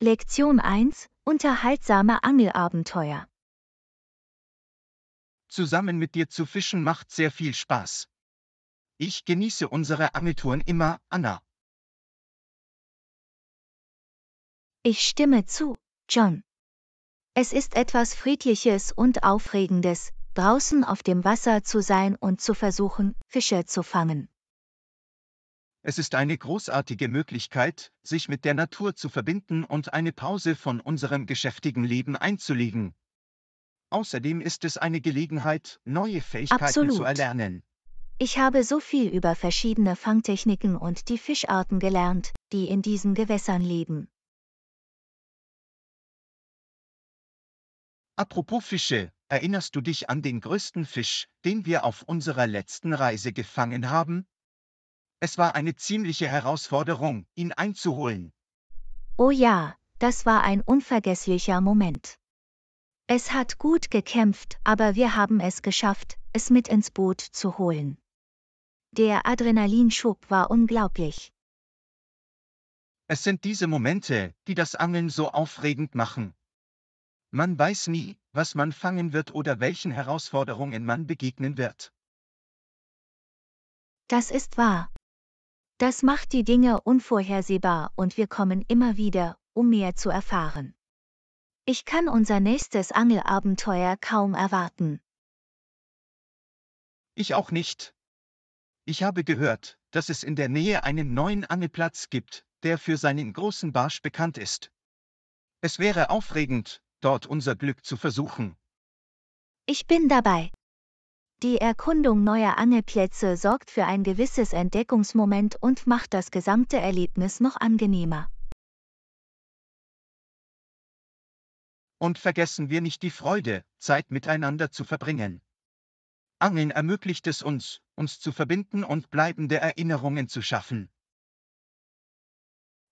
Lektion 1: Unterhaltsame Angelabenteuer. Zusammen mit dir zu fischen macht sehr viel Spaß. Ich genieße unsere Angeltouren immer, Anna. Ich stimme zu, John. Es ist etwas Friedliches und Aufregendes, draußen auf dem Wasser zu sein und zu versuchen, Fische zu fangen. Es ist eine großartige Möglichkeit, sich mit der Natur zu verbinden und eine Pause von unserem geschäftigen Leben einzulegen. Außerdem ist es eine Gelegenheit, neue Fähigkeiten zu Absolut. erlernen. Ich habe so viel über verschiedene Fangtechniken und die Fischarten gelernt, die in diesen Gewässern leben. Apropos Fische, erinnerst du dich an den größten Fisch, den wir auf unserer letzten Reise gefangen haben? Es war eine ziemliche Herausforderung, ihn einzuholen. Oh ja, das war ein unvergesslicher Moment. Es hat gut gekämpft, aber wir haben es geschafft, es mit ins Boot zu holen. Der Adrenalinschub war unglaublich. Es sind diese Momente, die das Angeln so aufregend machen. Man weiß nie, was man fangen wird oder welchen Herausforderungen man begegnen wird. Das ist wahr. Das macht die Dinge unvorhersehbar und wir kommen immer wieder, um mehr zu erfahren. Ich kann unser nächstes Angelabenteuer kaum erwarten. Ich auch nicht. Ich habe gehört, dass es in der Nähe einen neuen Angelplatz gibt, der für seinen großen Barsch bekannt ist. Es wäre aufregend, dort unser Glück zu versuchen. Ich bin dabei. Die Erkundung neuer Angelplätze sorgt für ein gewisses Entdeckungsmoment und macht das gesamte Erlebnis noch angenehmer. Und vergessen wir nicht die Freude, Zeit miteinander zu verbringen. Angeln ermöglicht es uns, uns zu verbinden und bleibende Erinnerungen zu schaffen.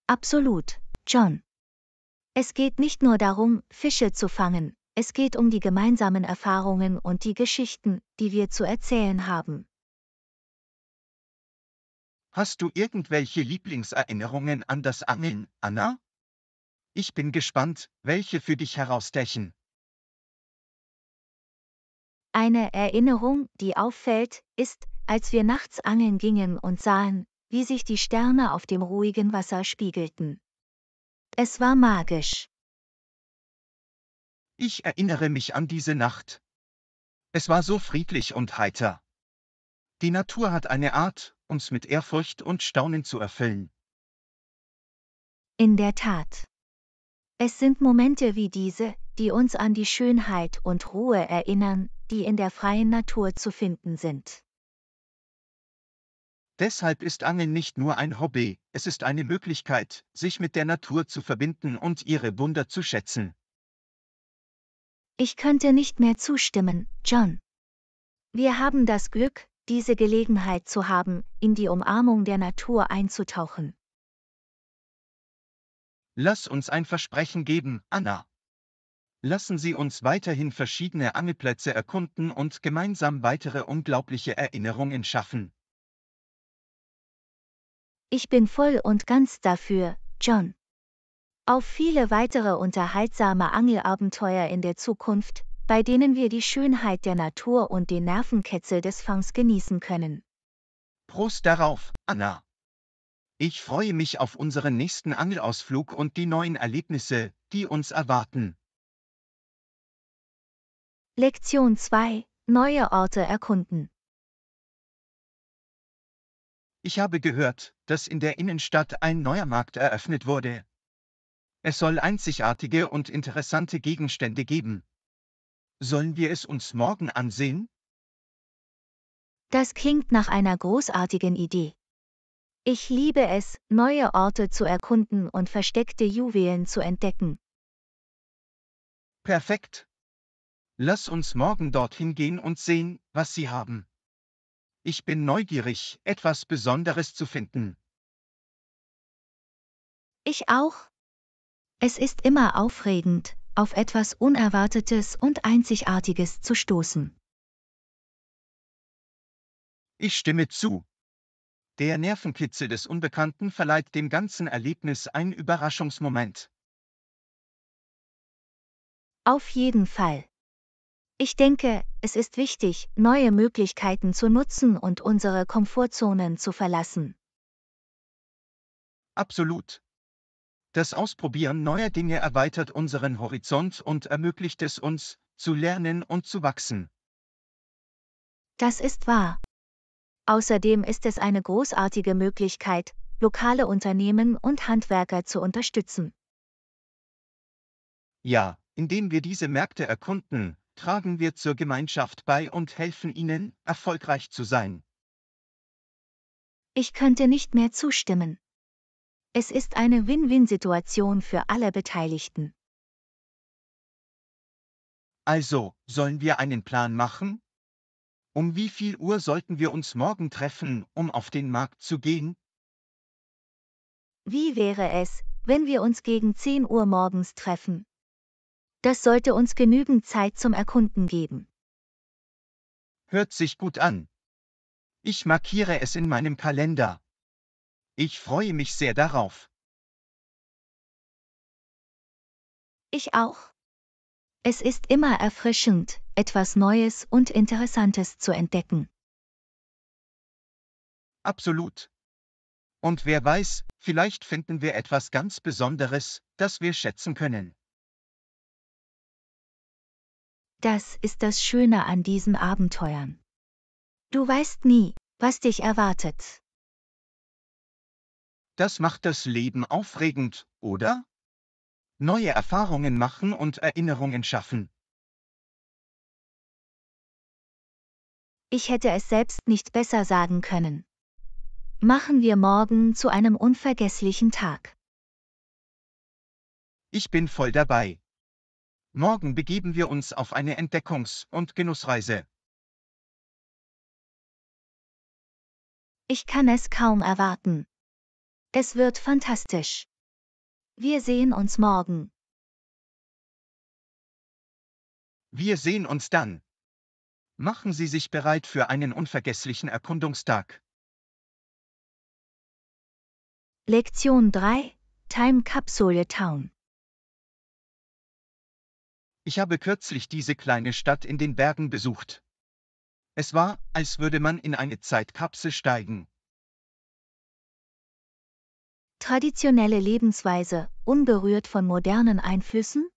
Absolut, John. Es geht nicht nur darum, Fische zu fangen, es geht um die gemeinsamen Erfahrungen und die Geschichten, die wir zu erzählen haben. Hast du irgendwelche Lieblingserinnerungen an das Angeln, Anna? Ich bin gespannt, welche für dich herausstechen. Eine Erinnerung, die auffällt, ist, als wir nachts angeln gingen und sahen, wie sich die Sterne auf dem ruhigen Wasser spiegelten. Es war magisch. Ich erinnere mich an diese Nacht. Es war so friedlich und heiter. Die Natur hat eine Art, uns mit Ehrfurcht und Staunen zu erfüllen. In der Tat. Es sind Momente wie diese, die uns an die Schönheit und Ruhe erinnern, die in der freien Natur zu finden sind. Deshalb ist Angeln nicht nur ein Hobby, es ist eine Möglichkeit, sich mit der Natur zu verbinden und ihre Wunder zu schätzen. Ich könnte nicht mehr zustimmen, John. Wir haben das Glück, diese Gelegenheit zu haben, in die Umarmung der Natur einzutauchen. Lass uns ein Versprechen geben, Anna. Lassen Sie uns weiterhin verschiedene Angelplätze erkunden und gemeinsam weitere unglaubliche Erinnerungen schaffen. Ich bin voll und ganz dafür, John. Auf viele weitere unterhaltsame Angelabenteuer in der Zukunft, bei denen wir die Schönheit der Natur und den Nervenkitzel des Fangs genießen können. Prost darauf, Anna. Ich freue mich auf unseren nächsten Angelausflug und die neuen Erlebnisse, die uns erwarten. Lektion 2: Neue Orte erkunden. Ich habe gehört, dass in der Innenstadt ein neuer Markt eröffnet wurde. Es soll einzigartige und interessante Gegenstände geben. Sollen wir es uns morgen ansehen? Das klingt nach einer großartigen Idee. Ich liebe es, neue Orte zu erkunden und versteckte Juwelen zu entdecken. Perfekt. Lass uns morgen dorthin gehen und sehen, was sie haben. Ich bin neugierig, etwas Besonderes zu finden. Ich auch. Es ist immer aufregend, auf etwas Unerwartetes und Einzigartiges zu stoßen. Ich stimme zu. Der Nervenkitzel des Unbekannten verleiht dem ganzen Erlebnis einen Überraschungsmoment. Auf jeden Fall. Ich denke, es ist wichtig, neue Möglichkeiten zu nutzen und unsere Komfortzonen zu verlassen. Absolut. Das Ausprobieren neuer Dinge erweitert unseren Horizont und ermöglicht es uns, zu lernen und zu wachsen. Das ist wahr. Außerdem ist es eine großartige Möglichkeit, lokale Unternehmen und Handwerker zu unterstützen. Ja, indem wir diese Märkte erkunden, tragen wir zur Gemeinschaft bei und helfen ihnen, erfolgreich zu sein. Ich könnte nicht mehr zustimmen. Es ist eine Win-Win-Situation für alle Beteiligten. Also, sollen wir einen Plan machen? Um wie viel Uhr sollten wir uns morgen treffen, um auf den Markt zu gehen? Wie wäre es, wenn wir uns gegen 10 Uhr morgens treffen? Das sollte uns genügend Zeit zum Erkunden geben. Hört sich gut an. Ich markiere es in meinem Kalender. Ich freue mich sehr darauf. Ich auch. Es ist immer erfrischend, etwas Neues und Interessantes zu entdecken. Absolut. Und wer weiß, vielleicht finden wir etwas ganz Besonderes, das wir schätzen können. Das ist das Schöne an diesen Abenteuern. Du weißt nie, was dich erwartet. Das macht das Leben aufregend, oder? Neue Erfahrungen machen und Erinnerungen schaffen. Ich hätte es selbst nicht besser sagen können. Machen wir morgen zu einem unvergesslichen Tag. Ich bin voll dabei. Morgen begeben wir uns auf eine Entdeckungs- und Genussreise. Ich kann es kaum erwarten. Es wird fantastisch. Wir sehen uns morgen. Wir sehen uns dann. Machen Sie sich bereit für einen unvergesslichen Erkundungstag. Lektion 3: Time Capsule Town. Ich habe kürzlich diese kleine Stadt in den Bergen besucht. Es war, als würde man in eine Zeitkapsel steigen. Traditionelle Lebensweise, unberührt von modernen Einflüssen?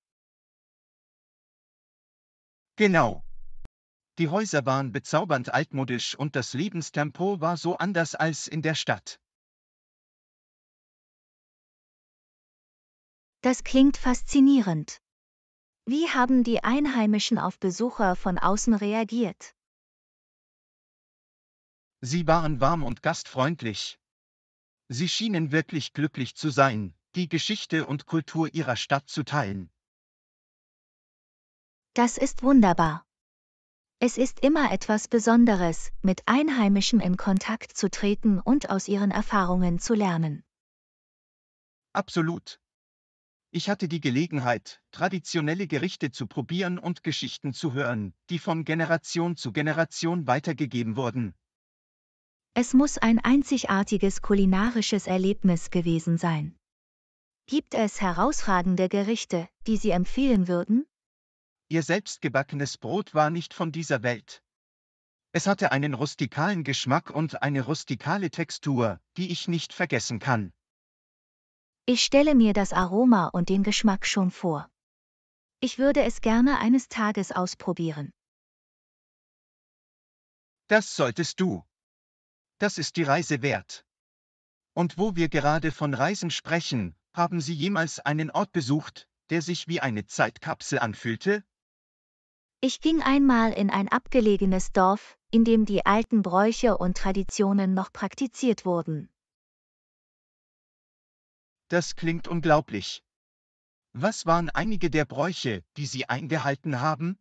Genau. Die Häuser waren bezaubernd altmodisch und das Lebenstempo war so anders als in der Stadt. Das klingt faszinierend. Wie haben die Einheimischen auf Besucher von außen reagiert? Sie waren warm und gastfreundlich. Sie schienen wirklich glücklich zu sein, die Geschichte und Kultur ihrer Stadt zu teilen. Das ist wunderbar. Es ist immer etwas Besonderes, mit Einheimischen in Kontakt zu treten und aus ihren Erfahrungen zu lernen. Absolut. Ich hatte die Gelegenheit, traditionelle Gerichte zu probieren und Geschichten zu hören, die von Generation zu Generation weitergegeben wurden. Es muss ein einzigartiges kulinarisches Erlebnis gewesen sein. Gibt es herausragende Gerichte, die Sie empfehlen würden? Ihr selbstgebackenes Brot war nicht von dieser Welt. Es hatte einen rustikalen Geschmack und eine rustikale Textur, die ich nicht vergessen kann. Ich stelle mir das Aroma und den Geschmack schon vor. Ich würde es gerne eines Tages ausprobieren. Das solltest du. Das ist die Reise wert. Und wo wir gerade von Reisen sprechen, haben Sie jemals einen Ort besucht, der sich wie eine Zeitkapsel anfühlte? Ich ging einmal in ein abgelegenes Dorf, in dem die alten Bräuche und Traditionen noch praktiziert wurden. Das klingt unglaublich. Was waren einige der Bräuche, die Sie eingehalten haben?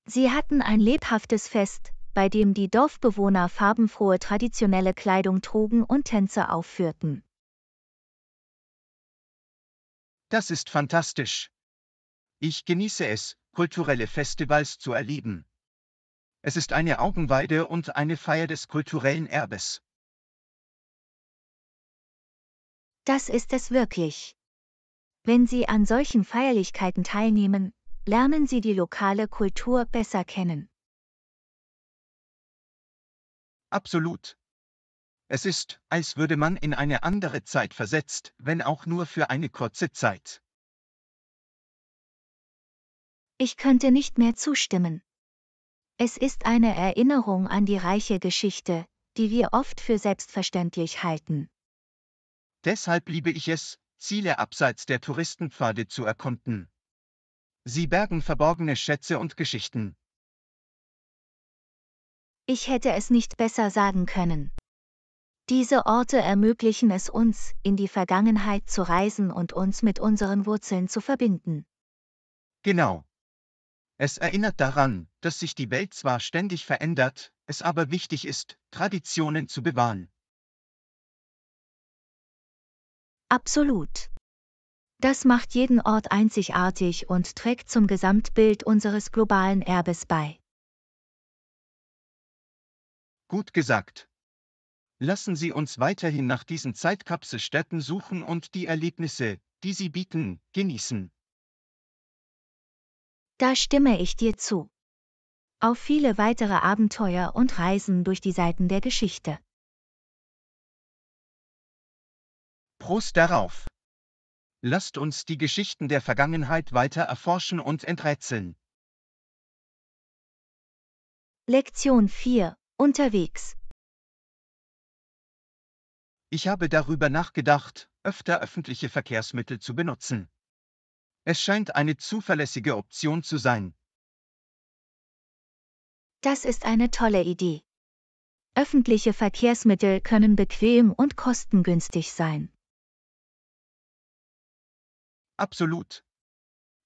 Sie hatten ein lebhaftes Fest, bei dem die Dorfbewohner farbenfrohe traditionelle Kleidung trugen und Tänze aufführten. Das ist fantastisch. Ich genieße es, kulturelle Festivals zu erleben. Es ist eine Augenweide und eine Feier des kulturellen Erbes. Das ist es wirklich. Wenn Sie an solchen Feierlichkeiten teilnehmen, lernen Sie die lokale Kultur besser kennen. Absolut. Es ist, als würde man in eine andere Zeit versetzt, wenn auch nur für eine kurze Zeit. Ich könnte nicht mehr zustimmen. Es ist eine Erinnerung an die reiche Geschichte, die wir oft für selbstverständlich halten. Deshalb liebe ich es, Ziele abseits der Touristenpfade zu erkunden. Sie bergen verborgene Schätze und Geschichten. Ich hätte es nicht besser sagen können. Diese Orte ermöglichen es uns, in die Vergangenheit zu reisen und uns mit unseren Wurzeln zu verbinden. Genau. Es erinnert daran, dass sich die Welt zwar ständig verändert, es aber wichtig ist, Traditionen zu bewahren. Absolut. Das macht jeden Ort einzigartig und trägt zum Gesamtbild unseres globalen Erbes bei. Gut gesagt. Lassen Sie uns weiterhin nach diesen Zeitkapselstätten suchen und die Erlebnisse, die sie bieten, genießen. Da stimme ich dir zu. Auf viele weitere Abenteuer und Reisen durch die Seiten der Geschichte. Prost darauf! Lasst uns die Geschichten der Vergangenheit weiter erforschen und enträtseln. Lektion 4. Unterwegs. Ich habe darüber nachgedacht, öfter öffentliche Verkehrsmittel zu benutzen. Es scheint eine zuverlässige Option zu sein. Das ist eine tolle Idee. Öffentliche Verkehrsmittel können bequem und kostengünstig sein. Absolut.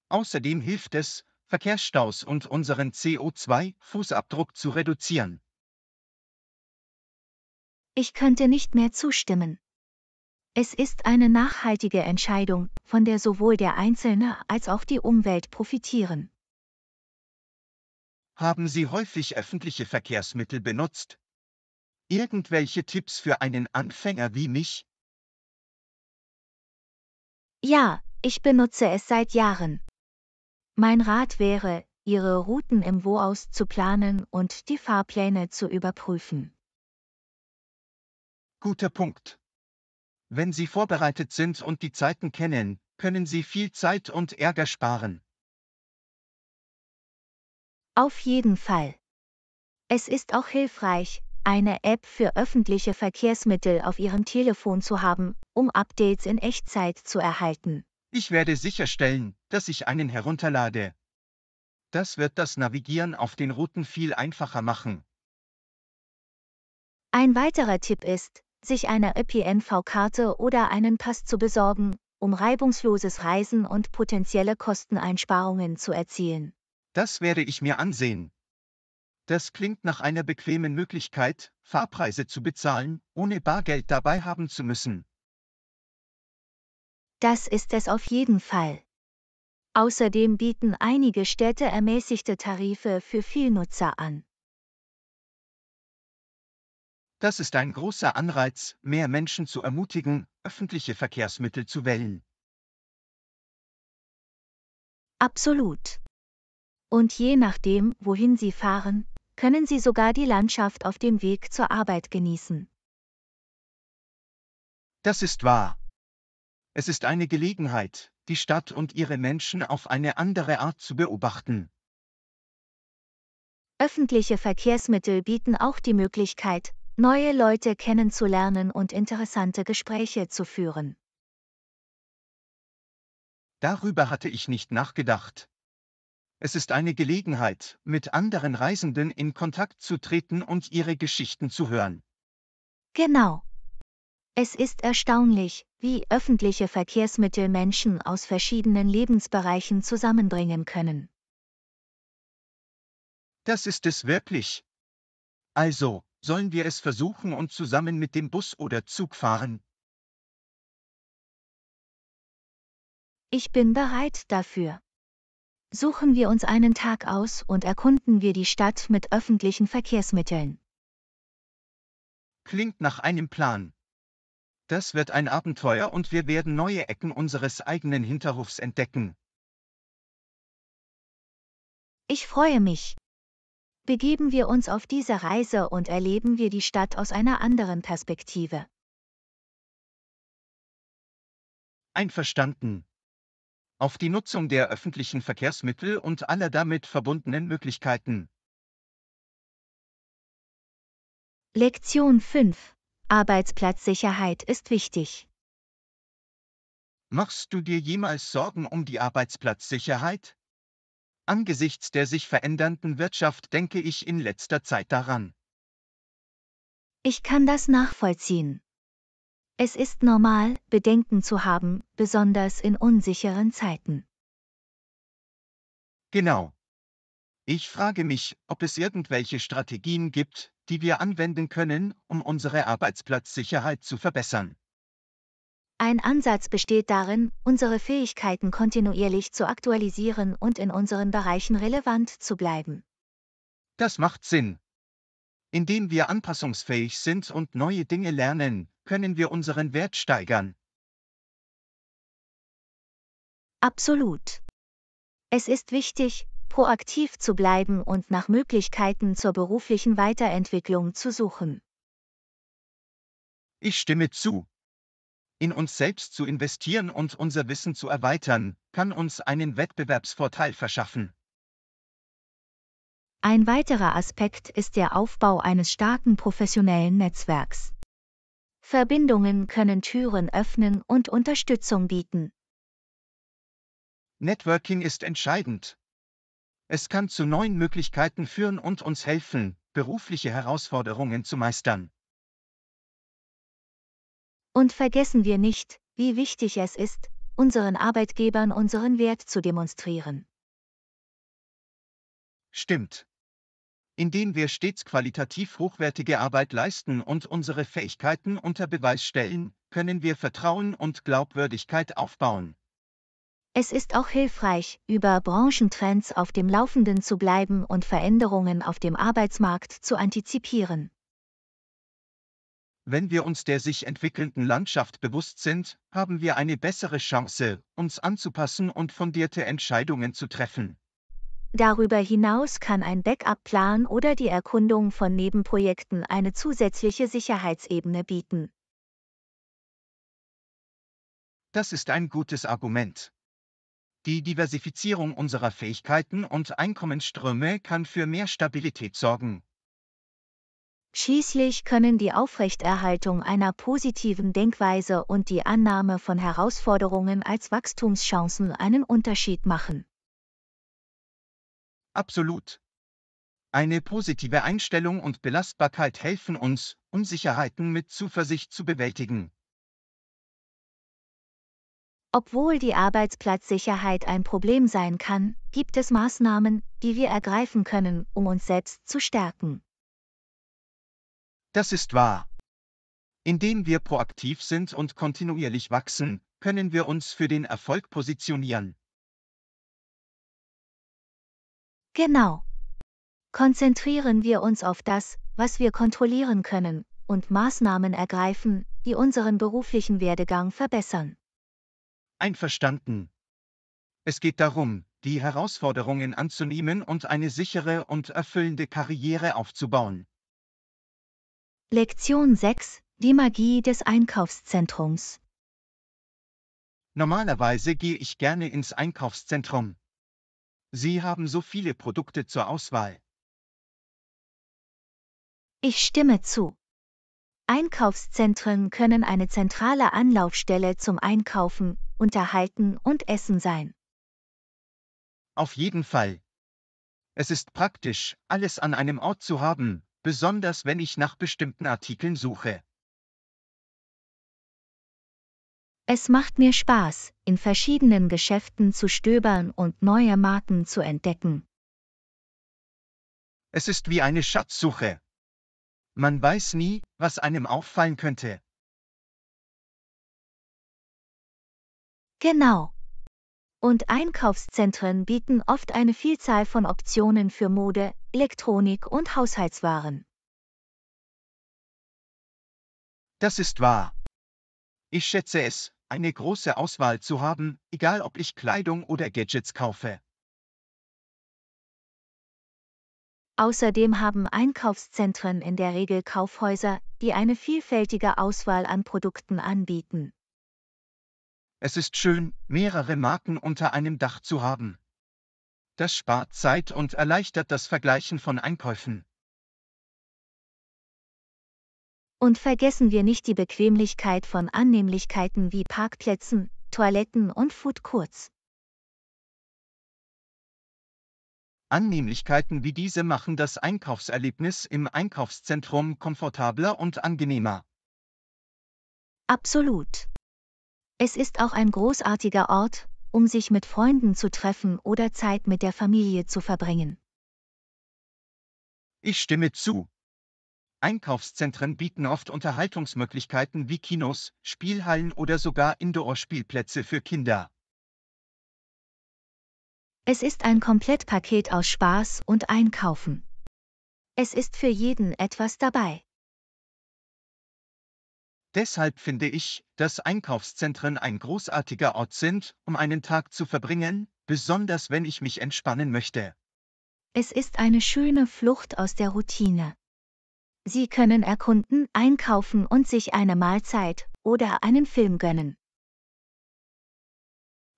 Außerdem hilft es, Verkehrsstaus und unseren CO2-Fußabdruck zu reduzieren. Ich könnte nicht mehr zustimmen. Es ist eine nachhaltige Entscheidung, von der sowohl der Einzelne als auch die Umwelt profitieren. Haben Sie häufig öffentliche Verkehrsmittel benutzt? Irgendwelche Tipps für einen Anfänger wie mich? Ja, ich benutze es seit Jahren. Mein Rat wäre, Ihre Routen im Voraus zu planen und die Fahrpläne zu überprüfen. Guter Punkt. Wenn Sie vorbereitet sind und die Zeiten kennen, können Sie viel Zeit und Ärger sparen. Auf jeden Fall. Es ist auch hilfreich, eine App für öffentliche Verkehrsmittel auf Ihrem Telefon zu haben, um Updates in Echtzeit zu erhalten. Ich werde sicherstellen, dass ich einen herunterlade. Das wird das Navigieren auf den Routen viel einfacher machen. Ein weiterer Tipp ist, sich eine ÖPNV-Karte oder einen Pass zu besorgen, um reibungsloses Reisen und potenzielle Kosteneinsparungen zu erzielen. Das werde ich mir ansehen. Das klingt nach einer bequemen Möglichkeit, Fahrpreise zu bezahlen, ohne Bargeld dabei haben zu müssen. Das ist es auf jeden Fall. Außerdem bieten einige Städte ermäßigte Tarife für Vielnutzer an. Das ist ein großer Anreiz, mehr Menschen zu ermutigen, öffentliche Verkehrsmittel zu wählen. Absolut. Und je nachdem, wohin Sie fahren, können Sie sogar die Landschaft auf dem Weg zur Arbeit genießen. Das ist wahr. Es ist eine Gelegenheit, die Stadt und ihre Menschen auf eine andere Art zu beobachten. Öffentliche Verkehrsmittel bieten auch die Möglichkeit, neue Leute kennenzulernen und interessante Gespräche zu führen. Darüber hatte ich nicht nachgedacht. Es ist eine Gelegenheit, mit anderen Reisenden in Kontakt zu treten und ihre Geschichten zu hören. Genau. Es ist erstaunlich, wie öffentliche Verkehrsmittel Menschen aus verschiedenen Lebensbereichen zusammenbringen können. Das ist es wirklich. Also, sollen wir es versuchen und zusammen mit dem Bus oder Zug fahren? Ich bin bereit dafür. Suchen wir uns einen Tag aus und erkunden wir die Stadt mit öffentlichen Verkehrsmitteln. Klingt nach einem Plan. Das wird ein Abenteuer und wir werden neue Ecken unseres eigenen Hinterhofs entdecken. Ich freue mich. Begeben wir uns auf diese Reise und erleben wir die Stadt aus einer anderen Perspektive. Einverstanden. Auf die Nutzung der öffentlichen Verkehrsmittel und aller damit verbundenen Möglichkeiten. Lektion 5. Arbeitsplatzsicherheit ist wichtig. Machst du dir jemals Sorgen um die Arbeitsplatzsicherheit? Angesichts der sich verändernden Wirtschaft denke ich in letzter Zeit daran. Ich kann das nachvollziehen. Es ist normal, Bedenken zu haben, besonders in unsicheren Zeiten. Genau. Ich frage mich, ob es irgendwelche Strategien gibt, die wir anwenden können, um unsere Arbeitsplatzsicherheit zu verbessern. Ein Ansatz besteht darin, unsere Fähigkeiten kontinuierlich zu aktualisieren und in unseren Bereichen relevant zu bleiben. Das macht Sinn. Indem wir anpassungsfähig sind und neue Dinge lernen, können wir unseren Wert steigern. Absolut. Es ist wichtig, proaktiv zu bleiben und nach Möglichkeiten zur beruflichen Weiterentwicklung zu suchen. Ich stimme zu. In uns selbst zu investieren und unser Wissen zu erweitern, kann uns einen Wettbewerbsvorteil verschaffen. Ein weiterer Aspekt ist der Aufbau eines starken professionellen Netzwerks. Verbindungen können Türen öffnen und Unterstützung bieten. Networking ist entscheidend. Es kann zu neuen Möglichkeiten führen und uns helfen, berufliche Herausforderungen zu meistern. Und vergessen wir nicht, wie wichtig es ist, unseren Arbeitgebern unseren Wert zu demonstrieren. Stimmt. Indem wir stets qualitativ hochwertige Arbeit leisten und unsere Fähigkeiten unter Beweis stellen, können wir Vertrauen und Glaubwürdigkeit aufbauen. Es ist auch hilfreich, über Branchentrends auf dem Laufenden zu bleiben und Veränderungen auf dem Arbeitsmarkt zu antizipieren. Wenn wir uns der sich entwickelnden Landschaft bewusst sind, haben wir eine bessere Chance, uns anzupassen und fundierte Entscheidungen zu treffen. Darüber hinaus kann ein Backup-Plan oder die Erkundung von Nebenprojekten eine zusätzliche Sicherheitsebene bieten. Das ist ein gutes Argument. Die Diversifizierung unserer Fähigkeiten und Einkommensströme kann für mehr Stabilität sorgen. Schließlich können die Aufrechterhaltung einer positiven Denkweise und die Annahme von Herausforderungen als Wachstumschancen einen Unterschied machen. Absolut. Eine positive Einstellung und Belastbarkeit helfen uns, Unsicherheiten mit Zuversicht zu bewältigen. Obwohl die Arbeitsplatzsicherheit ein Problem sein kann, gibt es Maßnahmen, die wir ergreifen können, um uns selbst zu stärken. Das ist wahr. Indem wir proaktiv sind und kontinuierlich wachsen, können wir uns für den Erfolg positionieren. Genau. Konzentrieren wir uns auf das, was wir kontrollieren können, und Maßnahmen ergreifen, die unseren beruflichen Werdegang verbessern. Einverstanden. Es geht darum, die Herausforderungen anzunehmen und eine sichere und erfüllende Karriere aufzubauen. Lektion 6. Die Magie des Einkaufszentrums. Normalerweise gehe ich gerne ins Einkaufszentrum. Sie haben so viele Produkte zur Auswahl. Ich stimme zu. Einkaufszentren können eine zentrale Anlaufstelle zum Einkaufen, Unterhalten und Essen sein. Auf jeden Fall. Es ist praktisch, alles an einem Ort zu haben, besonders wenn ich nach bestimmten Artikeln suche. Es macht mir Spaß, in verschiedenen Geschäften zu stöbern und neue Marken zu entdecken. Es ist wie eine Schatzsuche. Man weiß nie, was einem auffallen könnte. Genau. Und Einkaufszentren bieten oft eine Vielzahl von Optionen für Mode, Elektronik und Haushaltswaren. Das ist wahr. Ich schätze es, eine große Auswahl zu haben, egal ob ich Kleidung oder Gadgets kaufe. Außerdem haben Einkaufszentren in der Regel Kaufhäuser, die eine vielfältige Auswahl an Produkten anbieten. Es ist schön, mehrere Marken unter einem Dach zu haben. Das spart Zeit und erleichtert das Vergleichen von Einkäufen. Und vergessen wir nicht die Bequemlichkeit von Annehmlichkeiten wie Parkplätzen, Toiletten und Food Courts. Annehmlichkeiten wie diese machen das Einkaufserlebnis im Einkaufszentrum komfortabler und angenehmer. Absolut. Es ist auch ein großartiger Ort, um sich mit Freunden zu treffen oder Zeit mit der Familie zu verbringen. Ich stimme zu. Einkaufszentren bieten oft Unterhaltungsmöglichkeiten wie Kinos, Spielhallen oder sogar Indoor-Spielplätze für Kinder. Es ist ein Komplettpaket aus Spaß und Einkaufen. Es ist für jeden etwas dabei. Deshalb finde ich, dass Einkaufszentren ein großartiger Ort sind, um einen Tag zu verbringen, besonders wenn ich mich entspannen möchte. Es ist eine schöne Flucht aus der Routine. Sie können erkunden, einkaufen und sich eine Mahlzeit oder einen Film gönnen.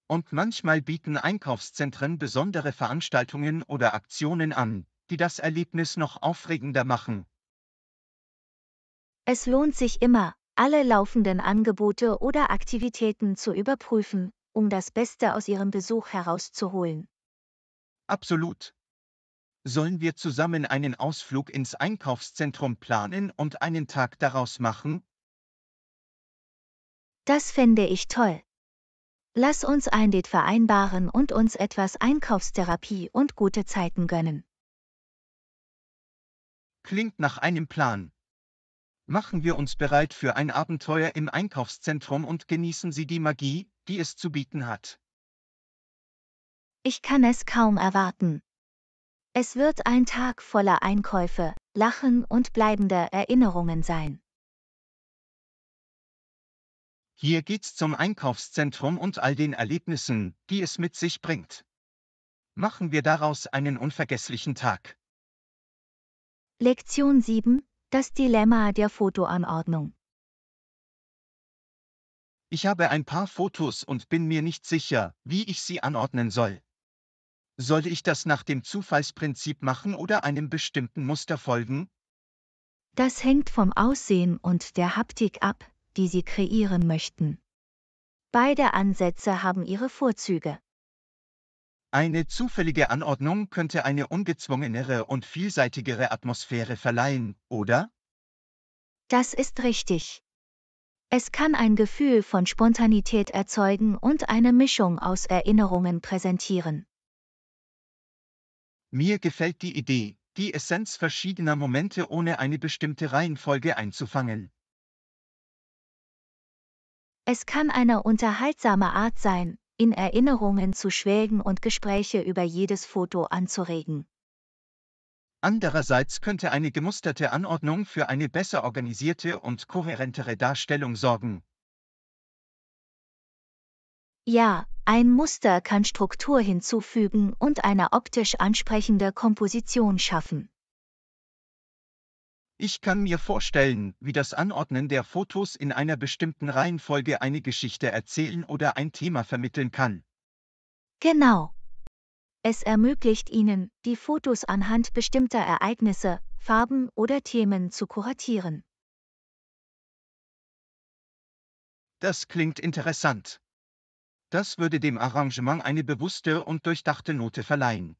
Und manchmal bieten Einkaufszentren besondere Veranstaltungen oder Aktionen an, die das Erlebnis noch aufregender machen. Es lohnt sich immer, alle laufenden Angebote oder Aktivitäten zu überprüfen, um das Beste aus Ihrem Besuch herauszuholen. Absolut. Sollen wir zusammen einen Ausflug ins Einkaufszentrum planen und einen Tag daraus machen? Das fände ich toll. Lass uns ein Date vereinbaren und uns etwas Einkaufstherapie und gute Zeiten gönnen. Klingt nach einem Plan. Machen wir uns bereit für ein Abenteuer im Einkaufszentrum und genießen Sie die Magie, die es zu bieten hat. Ich kann es kaum erwarten. Es wird ein Tag voller Einkäufe, Lachen und bleibender Erinnerungen sein. Hier geht's zum Einkaufszentrum und all den Erlebnissen, die es mit sich bringt. Machen wir daraus einen unvergesslichen Tag. Lektion 7: Das Dilemma der Fotoanordnung. Ich habe ein paar Fotos und bin mir nicht sicher, wie ich sie anordnen soll. Soll ich das nach dem Zufallsprinzip machen oder einem bestimmten Muster folgen? Das hängt vom Aussehen und der Haptik ab, die Sie kreieren möchten. Beide Ansätze haben ihre Vorzüge. Eine zufällige Anordnung könnte eine ungezwungenere und vielseitigere Atmosphäre verleihen, oder? Das ist richtig. Es kann ein Gefühl von Spontanität erzeugen und eine Mischung aus Erinnerungen präsentieren. Mir gefällt die Idee, die Essenz verschiedener Momente ohne eine bestimmte Reihenfolge einzufangen. Es kann eine unterhaltsame Art sein, in Erinnerungen zu schwelgen und Gespräche über jedes Foto anzuregen. Andererseits könnte eine gemusterte Anordnung für eine besser organisierte und kohärentere Darstellung sorgen. Ja, ein Muster kann Struktur hinzufügen und eine optisch ansprechende Komposition schaffen. Ich kann mir vorstellen, wie das Anordnen der Fotos in einer bestimmten Reihenfolge eine Geschichte erzählen oder ein Thema vermitteln kann. Genau. Es ermöglicht Ihnen, die Fotos anhand bestimmter Ereignisse, Farben oder Themen zu kuratieren. Das klingt interessant. Das würde dem Arrangement eine bewusste und durchdachte Note verleihen.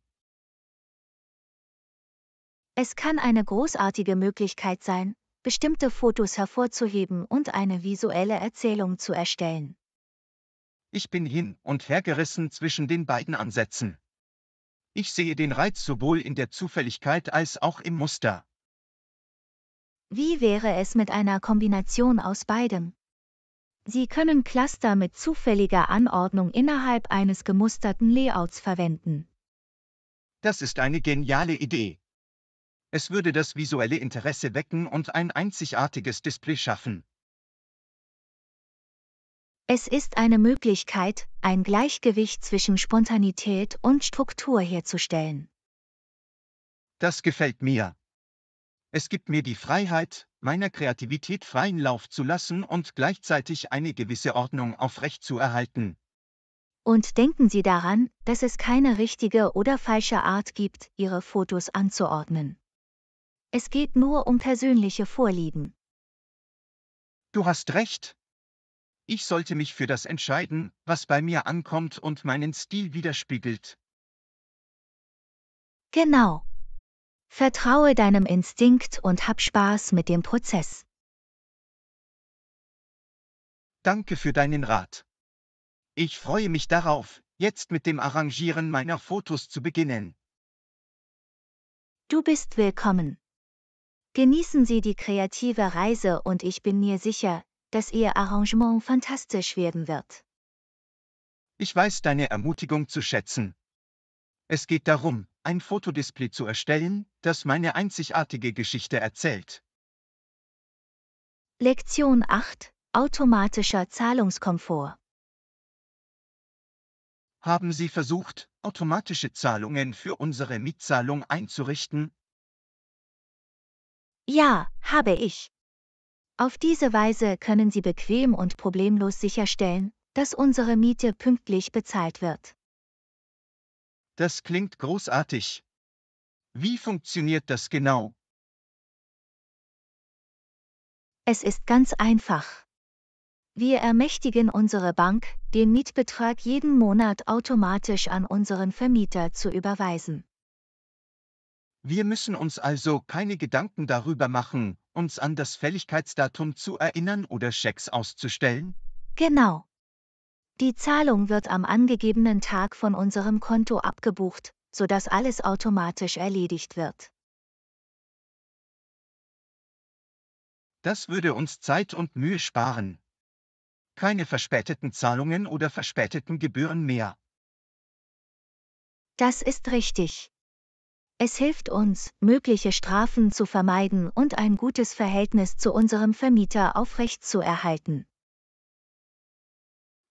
Es kann eine großartige Möglichkeit sein, bestimmte Fotos hervorzuheben und eine visuelle Erzählung zu erstellen. Ich bin hin und her gerissen zwischen den beiden Ansätzen. Ich sehe den Reiz sowohl in der Zufälligkeit als auch im Muster. Wie wäre es mit einer Kombination aus beidem? Sie können Cluster mit zufälliger Anordnung innerhalb eines gemusterten Layouts verwenden. Das ist eine geniale Idee. Es würde das visuelle Interesse wecken und ein einzigartiges Display schaffen. Es ist eine Möglichkeit, ein Gleichgewicht zwischen Spontanität und Struktur herzustellen. Das gefällt mir. Es gibt mir die Freiheit, meiner Kreativität freien Lauf zu lassen und gleichzeitig eine gewisse Ordnung aufrechtzuerhalten. Und denken Sie daran, dass es keine richtige oder falsche Art gibt, Ihre Fotos anzuordnen. Es geht nur um persönliche Vorlieben. Du hast recht. Ich sollte mich für das entscheiden, was bei mir ankommt und meinen Stil widerspiegelt. Genau. Vertraue deinem Instinkt und hab Spaß mit dem Prozess. Danke für deinen Rat. Ich freue mich darauf, jetzt mit dem Arrangieren meiner Fotos zu beginnen. Du bist willkommen. Genießen Sie die kreative Reise und ich bin mir sicher, dass Ihr Arrangement fantastisch werden wird. Ich weiß deine Ermutigung zu schätzen. Es geht darum, ein Fotodisplay zu erstellen, das meine einzigartige Geschichte erzählt. Lektion 8: Automatischer Zahlungskomfort. Haben Sie versucht, automatische Zahlungen für unsere Mietzahlung einzurichten? Ja, habe ich. Auf diese Weise können Sie bequem und problemlos sicherstellen, dass unsere Miete pünktlich bezahlt wird. Das klingt großartig. Wie funktioniert das genau? Es ist ganz einfach. Wir ermächtigen unsere Bank, den Mietbetrag jeden Monat automatisch an unseren Vermieter zu überweisen. Wir müssen uns also keine Gedanken darüber machen, uns an das Fälligkeitsdatum zu erinnern oder Schecks auszustellen? Genau. Die Zahlung wird am angegebenen Tag von unserem Konto abgebucht, sodass alles automatisch erledigt wird. Das würde uns Zeit und Mühe sparen. Keine verspäteten Zahlungen oder verspäteten Gebühren mehr. Das ist richtig. Es hilft uns, mögliche Strafen zu vermeiden und ein gutes Verhältnis zu unserem Vermieter aufrechtzuerhalten.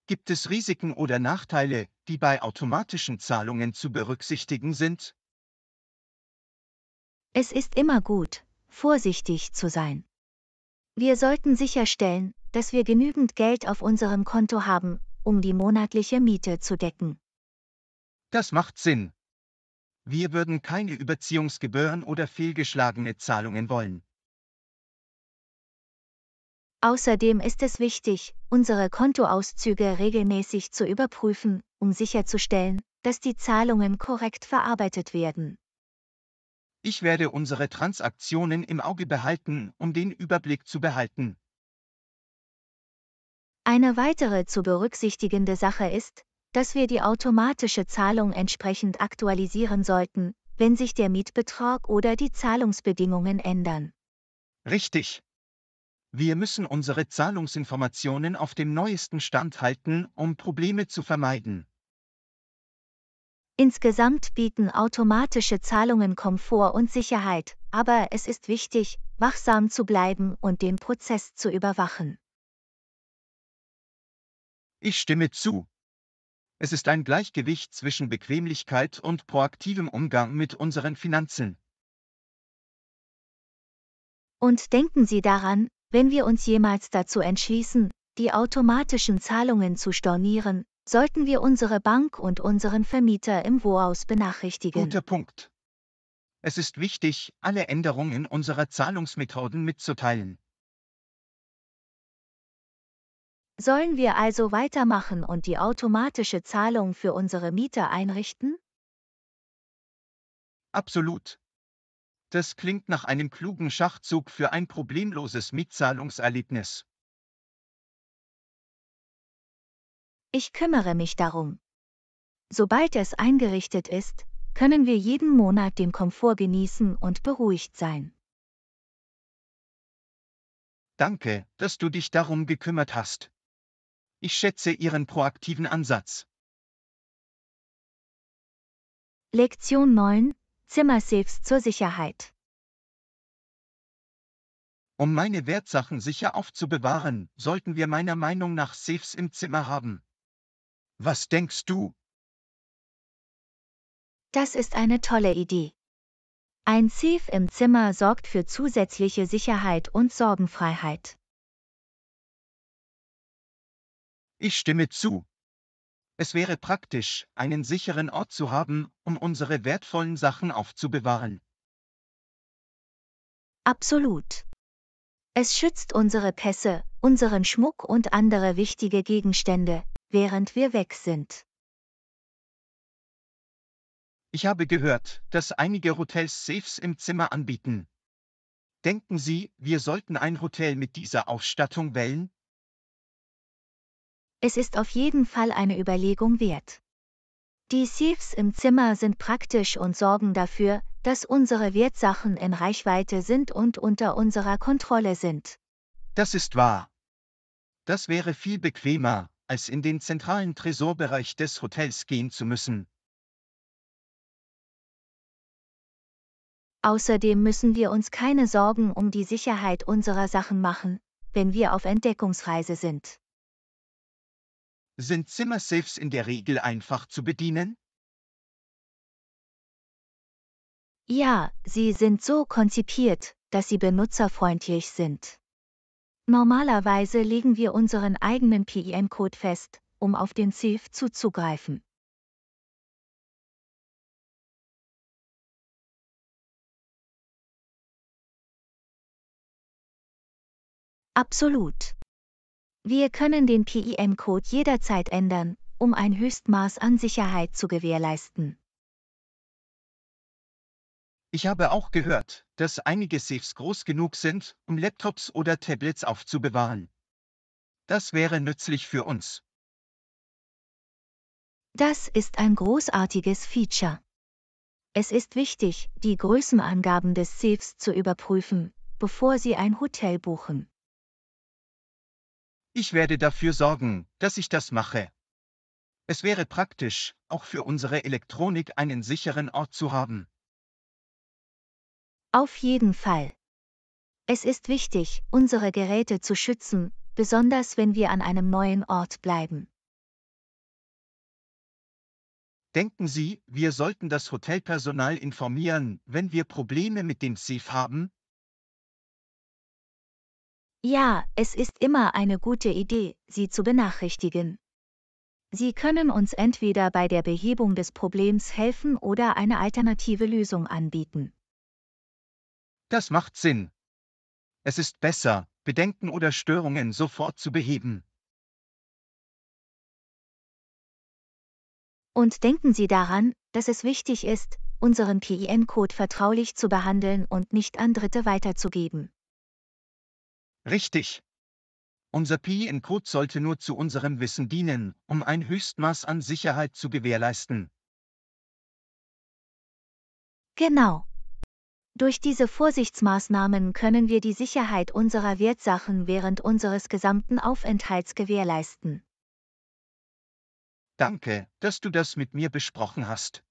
Gibt es Risiken oder Nachteile, die bei automatischen Zahlungen zu berücksichtigen sind? Es ist immer gut, vorsichtig zu sein. Wir sollten sicherstellen, dass wir genügend Geld auf unserem Konto haben, um die monatliche Miete zu decken. Das macht Sinn. Wir würden keine Überziehungsgebühren oder fehlgeschlagene Zahlungen wollen. Außerdem ist es wichtig, unsere Kontoauszüge regelmäßig zu überprüfen, um sicherzustellen, dass die Zahlungen korrekt verarbeitet werden. Ich werde unsere Transaktionen im Auge behalten, um den Überblick zu behalten. Eine weitere zu berücksichtigende Sache ist, dass wir die automatische Zahlung entsprechend aktualisieren sollten, wenn sich der Mietbetrag oder die Zahlungsbedingungen ändern. Richtig. Wir müssen unsere Zahlungsinformationen auf dem neuesten Stand halten, um Probleme zu vermeiden. Insgesamt bieten automatische Zahlungen Komfort und Sicherheit, aber es ist wichtig, wachsam zu bleiben und den Prozess zu überwachen. Ich stimme zu. Es ist ein Gleichgewicht zwischen Bequemlichkeit und proaktivem Umgang mit unseren Finanzen. Und denken Sie daran, wenn wir uns jemals dazu entschließen, die automatischen Zahlungen zu stornieren, sollten wir unsere Bank und unseren Vermieter im Voraus benachrichtigen. Guter Punkt. Es ist wichtig, alle Änderungen unserer Zahlungsmethoden mitzuteilen. Sollen wir also weitermachen und die automatische Zahlung für unsere Mieter einrichten? Absolut. Das klingt nach einem klugen Schachzug für ein problemloses Mietzahlungserlebnis. Ich kümmere mich darum. Sobald es eingerichtet ist, können wir jeden Monat den Komfort genießen und beruhigt sein. Danke, dass du dich darum gekümmert hast. Ich schätze Ihren proaktiven Ansatz. Lektion 9: Zimmersafes zur Sicherheit. Um meine Wertsachen sicher aufzubewahren, sollten wir meiner Meinung nach Safes im Zimmer haben. Was denkst du? Das ist eine tolle Idee. Ein Safe im Zimmer sorgt für zusätzliche Sicherheit und Sorgenfreiheit. Ich stimme zu. Es wäre praktisch, einen sicheren Ort zu haben, um unsere wertvollen Sachen aufzubewahren. Absolut. Es schützt unsere Pässe, unseren Schmuck und andere wichtige Gegenstände, während wir weg sind. Ich habe gehört, dass einige Hotels Safes im Zimmer anbieten. Denken Sie, wir sollten ein Hotel mit dieser Ausstattung wählen? Es ist auf jeden Fall eine Überlegung wert. Die Safes im Zimmer sind praktisch und sorgen dafür, dass unsere Wertsachen in Reichweite sind und unter unserer Kontrolle sind. Das ist wahr. Das wäre viel bequemer, als in den zentralen Tresorbereich des Hotels gehen zu müssen. Außerdem müssen wir uns keine Sorgen um die Sicherheit unserer Sachen machen, wenn wir auf Entdeckungsreise sind. Sind Zimmersafes in der Regel einfach zu bedienen? Ja, sie sind so konzipiert, dass sie benutzerfreundlich sind. Normalerweise legen wir unseren eigenen PIN-Code fest, um auf den Safe zuzugreifen. Absolut. Wir können den PIN-Code jederzeit ändern, um ein Höchstmaß an Sicherheit zu gewährleisten. Ich habe auch gehört, dass einige Safes groß genug sind, um Laptops oder Tablets aufzubewahren. Das wäre nützlich für uns. Das ist ein großartiges Feature. Es ist wichtig, die Größenangaben des Safes zu überprüfen, bevor Sie ein Hotel buchen. Ich werde dafür sorgen, dass ich das mache. Es wäre praktisch, auch für unsere Elektronik einen sicheren Ort zu haben. Auf jeden Fall. Es ist wichtig, unsere Geräte zu schützen, besonders wenn wir an einem neuen Ort bleiben. Denken Sie, wir sollten das Hotelpersonal informieren, wenn wir Probleme mit dem Safe haben? Ja, es ist immer eine gute Idee, Sie zu benachrichtigen. Sie können uns entweder bei der Behebung des Problems helfen oder eine alternative Lösung anbieten. Das macht Sinn. Es ist besser, Bedenken oder Störungen sofort zu beheben. Und denken Sie daran, dass es wichtig ist, unseren PIN-Code vertraulich zu behandeln und nicht an Dritte weiterzugeben. Richtig. Unser PIN-Code sollte nur zu unserem Wissen dienen, um ein Höchstmaß an Sicherheit zu gewährleisten. Genau. Durch diese Vorsichtsmaßnahmen können wir die Sicherheit unserer Wertsachen während unseres gesamten Aufenthalts gewährleisten. Danke, dass du das mit mir besprochen hast.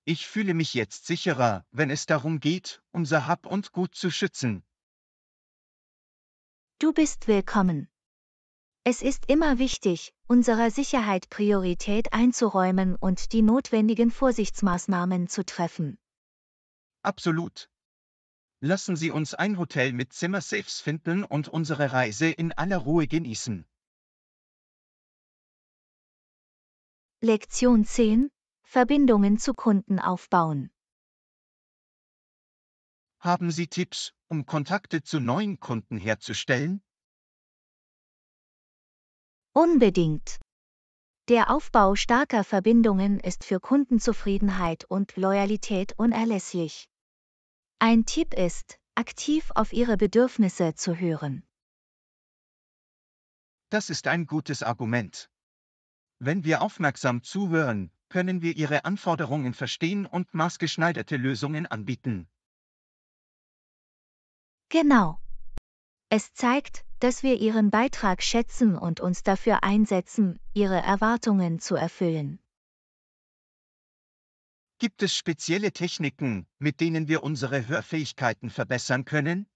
Ich fühle mich jetzt sicherer, wenn es darum geht, unser Hab und Gut zu schützen. Du bist willkommen. Es ist immer wichtig, unserer Sicherheit Priorität einzuräumen und die notwendigen Vorsichtsmaßnahmen zu treffen. Absolut. Lassen Sie uns ein Hotel mit Zimmersafes finden und unsere Reise in aller Ruhe genießen. Lektion 10: Verbindungen zu Kunden aufbauen. Haben Sie Tipps, um Kontakte zu neuen Kunden herzustellen? Unbedingt. Der Aufbau starker Verbindungen ist für Kundenzufriedenheit und Loyalität unerlässlich. Ein Tipp ist, aktiv auf Ihre Bedürfnisse zu hören. Das ist ein gutes Argument. Wenn wir aufmerksam zuhören, können wir Ihre Anforderungen verstehen und maßgeschneiderte Lösungen anbieten. Genau. Es zeigt, dass wir Ihren Beitrag schätzen und uns dafür einsetzen, Ihre Erwartungen zu erfüllen. Gibt es spezielle Techniken, mit denen wir unsere Hörfähigkeiten verbessern können?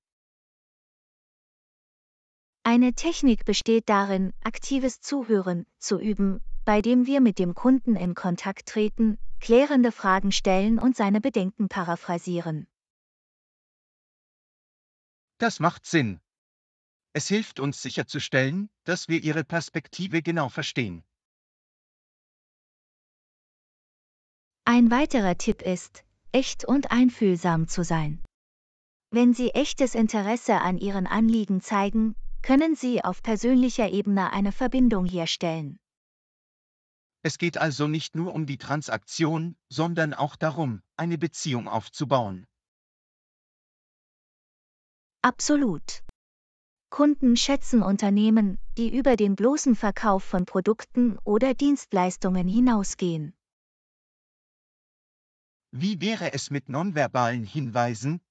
Eine Technik besteht darin, aktives Zuhören zu üben, bei dem wir mit dem Kunden in Kontakt treten, klärende Fragen stellen und seine Bedenken paraphrasieren. Das macht Sinn. Es hilft uns sicherzustellen, dass wir Ihre Perspektive genau verstehen. Ein weiterer Tipp ist, echt und einfühlsam zu sein. Wenn Sie echtes Interesse an Ihren Anliegen zeigen, können Sie auf persönlicher Ebene eine Verbindung herstellen. Es geht also nicht nur um die Transaktion, sondern auch darum, eine Beziehung aufzubauen. Absolut. Kunden schätzen Unternehmen, die über den bloßen Verkauf von Produkten oder Dienstleistungen hinausgehen. Wie wäre es mit nonverbalen Hinweisen?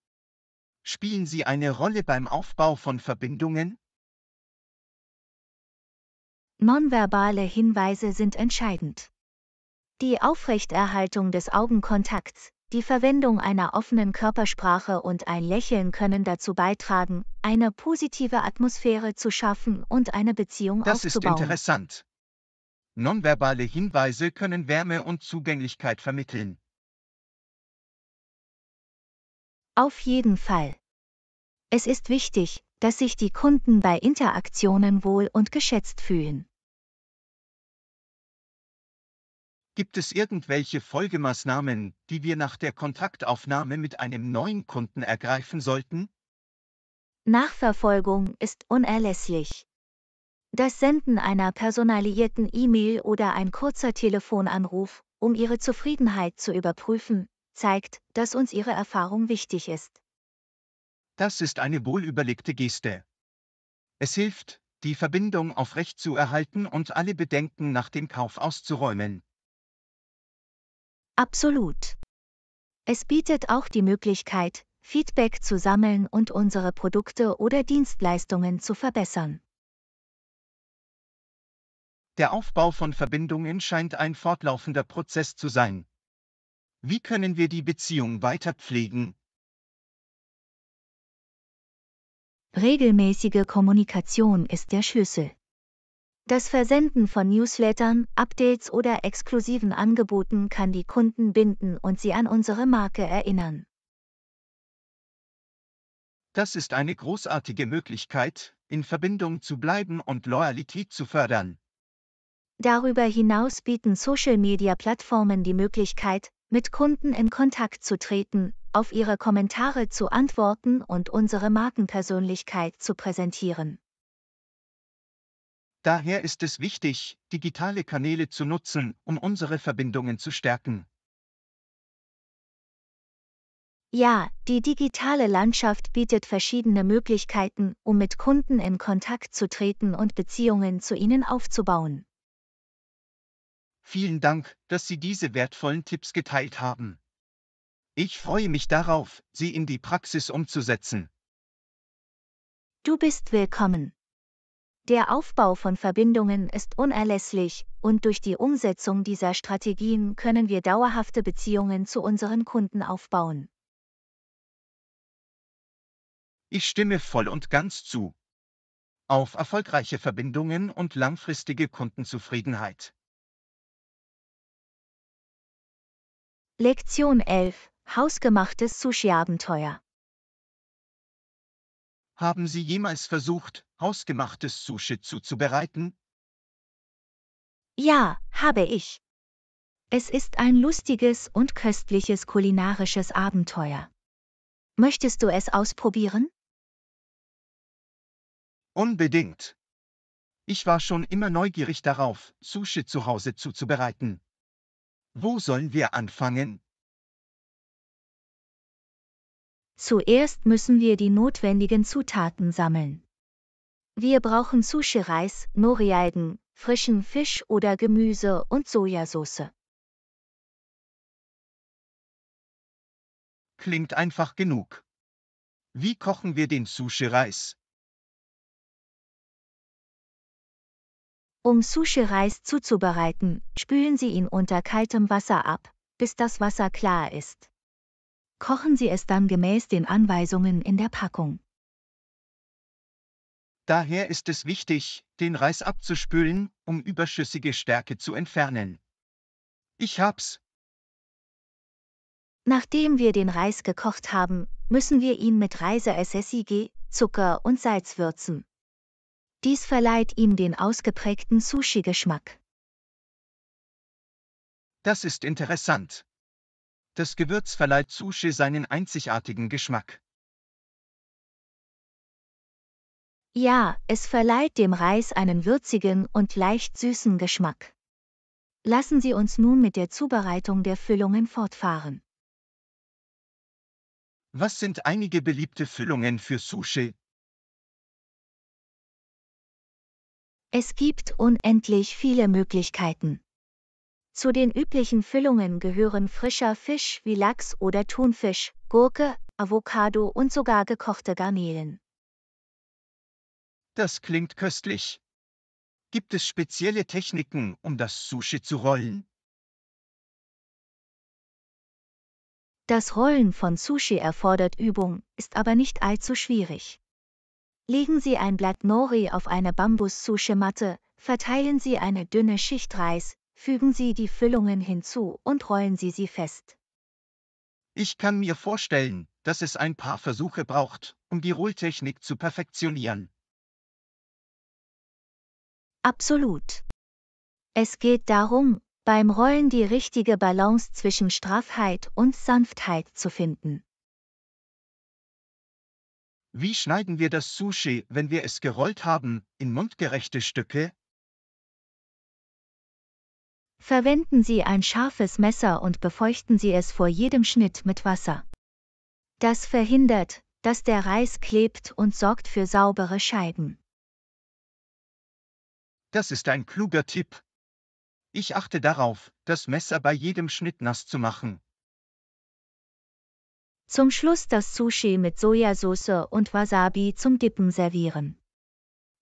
Spielen sie eine Rolle beim Aufbau von Verbindungen? Nonverbale Hinweise sind entscheidend. Die Aufrechterhaltung des Augenkontakts, die Verwendung einer offenen Körpersprache und ein Lächeln können dazu beitragen, eine positive Atmosphäre zu schaffen und eine Beziehung Das ist aufzubauen. interessant. Nonverbale Hinweise können Wärme und Zugänglichkeit vermitteln. Auf jeden Fall. Es ist wichtig, dass sich die Kunden bei Interaktionen wohl und geschätzt fühlen. Gibt es irgendwelche Folgemaßnahmen, die wir nach der Kontaktaufnahme mit einem neuen Kunden ergreifen sollten? Nachverfolgung ist unerlässlich. Das Senden einer personalisierten E-Mail oder ein kurzer Telefonanruf, um Ihre Zufriedenheit zu überprüfen, zeigt, dass uns Ihre Erfahrung wichtig ist. Das ist eine wohlüberlegte Geste. Es hilft, die Verbindung aufrechtzuerhalten und alle Bedenken nach dem Kauf auszuräumen. Absolut. Es bietet auch die Möglichkeit, Feedback zu sammeln und unsere Produkte oder Dienstleistungen zu verbessern. Der Aufbau von Verbindungen scheint ein fortlaufender Prozess zu sein. Wie können wir die Beziehung weiter pflegen? Regelmäßige Kommunikation ist der Schlüssel. Das Versenden von Newslettern, Updates oder exklusiven Angeboten kann die Kunden binden und sie an unsere Marke erinnern. Das ist eine großartige Möglichkeit, in Verbindung zu bleiben und Loyalität zu fördern. Darüber hinaus bieten Social-Media-Plattformen die Möglichkeit, mit Kunden in Kontakt zu treten, auf ihre Kommentare zu antworten und unsere Markenpersönlichkeit zu präsentieren. Daher ist es wichtig, digitale Kanäle zu nutzen, um unsere Verbindungen zu stärken. Ja, die digitale Landschaft bietet verschiedene Möglichkeiten, um mit Kunden in Kontakt zu treten und Beziehungen zu ihnen aufzubauen. Vielen Dank, dass Sie diese wertvollen Tipps geteilt haben. Ich freue mich darauf, sie in die Praxis umzusetzen. Du bist willkommen. Der Aufbau von Verbindungen ist unerlässlich, und durch die Umsetzung dieser Strategien können wir dauerhafte Beziehungen zu unseren Kunden aufbauen. Ich stimme voll und ganz zu. Auf erfolgreiche Verbindungen und langfristige Kundenzufriedenheit. Lektion 11: Hausgemachtes Sushi-Abenteuer. Haben Sie jemals versucht, hausgemachtes Sushi zuzubereiten? Ja, habe ich. Es ist ein lustiges und köstliches kulinarisches Abenteuer. Möchtest du es ausprobieren? Unbedingt. Ich war schon immer neugierig darauf, Sushi zu Hause zuzubereiten. Wo sollen wir anfangen? Zuerst müssen wir die notwendigen Zutaten sammeln. Wir brauchen Sushi-Reis, Nori-Algen, frischen Fisch oder Gemüse und Sojasauce. Klingt einfach genug. Wie kochen wir den Sushi-Reis? Um Sushi-Reis zuzubereiten, spülen Sie ihn unter kaltem Wasser ab, bis das Wasser klar ist. Kochen Sie es dann gemäß den Anweisungen in der Packung. Daher ist es wichtig, den Reis abzuspülen, um überschüssige Stärke zu entfernen. Ich hab's. Nachdem wir den Reis gekocht haben, müssen wir ihn mit Reiseessig, Zucker und Salz würzen. Dies verleiht ihm den ausgeprägten Sushi-Geschmack. Das ist interessant. Das Gewürz verleiht Sushi seinen einzigartigen Geschmack. Ja, es verleiht dem Reis einen würzigen und leicht süßen Geschmack. Lassen Sie uns nun mit der Zubereitung der Füllungen fortfahren. Was sind einige beliebte Füllungen für Sushi? Es gibt unendlich viele Möglichkeiten. Zu den üblichen Füllungen gehören frischer Fisch wie Lachs oder Thunfisch, Gurke, Avocado und sogar gekochte Garnelen. Das klingt köstlich. Gibt es spezielle Techniken, um das Sushi zu rollen? Das Rollen von Sushi erfordert Übung, ist aber nicht allzu schwierig. Legen Sie ein Blatt Nori auf eine Bambus-Sushi-Matte, verteilen Sie eine dünne Schicht Reis, fügen Sie die Füllungen hinzu und rollen Sie sie fest. Ich kann mir vorstellen, dass es ein paar Versuche braucht, um die Rolltechnik zu perfektionieren. Absolut. Es geht darum, beim Rollen die richtige Balance zwischen Straffheit und Sanftheit zu finden. Wie schneiden wir das Sushi, wenn wir es gerollt haben, in mundgerechte Stücke? Verwenden Sie ein scharfes Messer und befeuchten Sie es vor jedem Schnitt mit Wasser. Das verhindert, dass der Reis klebt und sorgt für saubere Scheiben. Das ist ein kluger Tipp. Ich achte darauf, das Messer bei jedem Schnitt nass zu machen. Zum Schluss das Sushi mit Sojasauce und Wasabi zum Dippen servieren.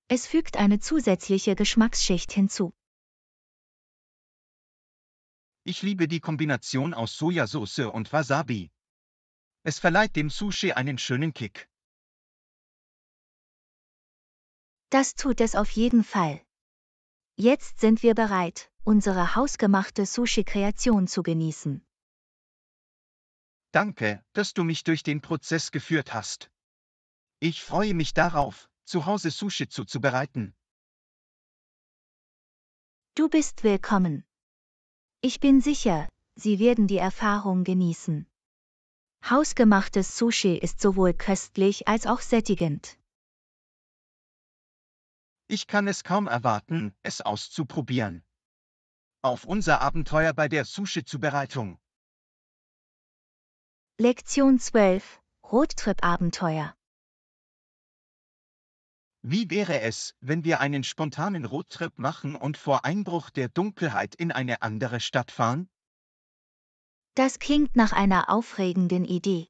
Es fügt eine zusätzliche Geschmacksschicht hinzu. Ich liebe die Kombination aus Sojasauce und Wasabi. Es verleiht dem Sushi einen schönen Kick. Das tut es auf jeden Fall. Jetzt sind wir bereit, unsere hausgemachte Sushi-Kreation zu genießen. Danke, dass du mich durch den Prozess geführt hast. Ich freue mich darauf, zu Hause Sushi zuzubereiten. Du bist willkommen. Ich bin sicher, Sie werden die Erfahrung genießen. Hausgemachtes Sushi ist sowohl köstlich als auch sättigend. Ich kann es kaum erwarten, es auszuprobieren. Auf unser Abenteuer bei der Sushi-Zubereitung. Lektion 12: Roadtrip-Abenteuer. Wie wäre es, wenn wir einen spontanen Roadtrip machen und vor Einbruch der Dunkelheit in eine andere Stadt fahren? Das klingt nach einer aufregenden Idee.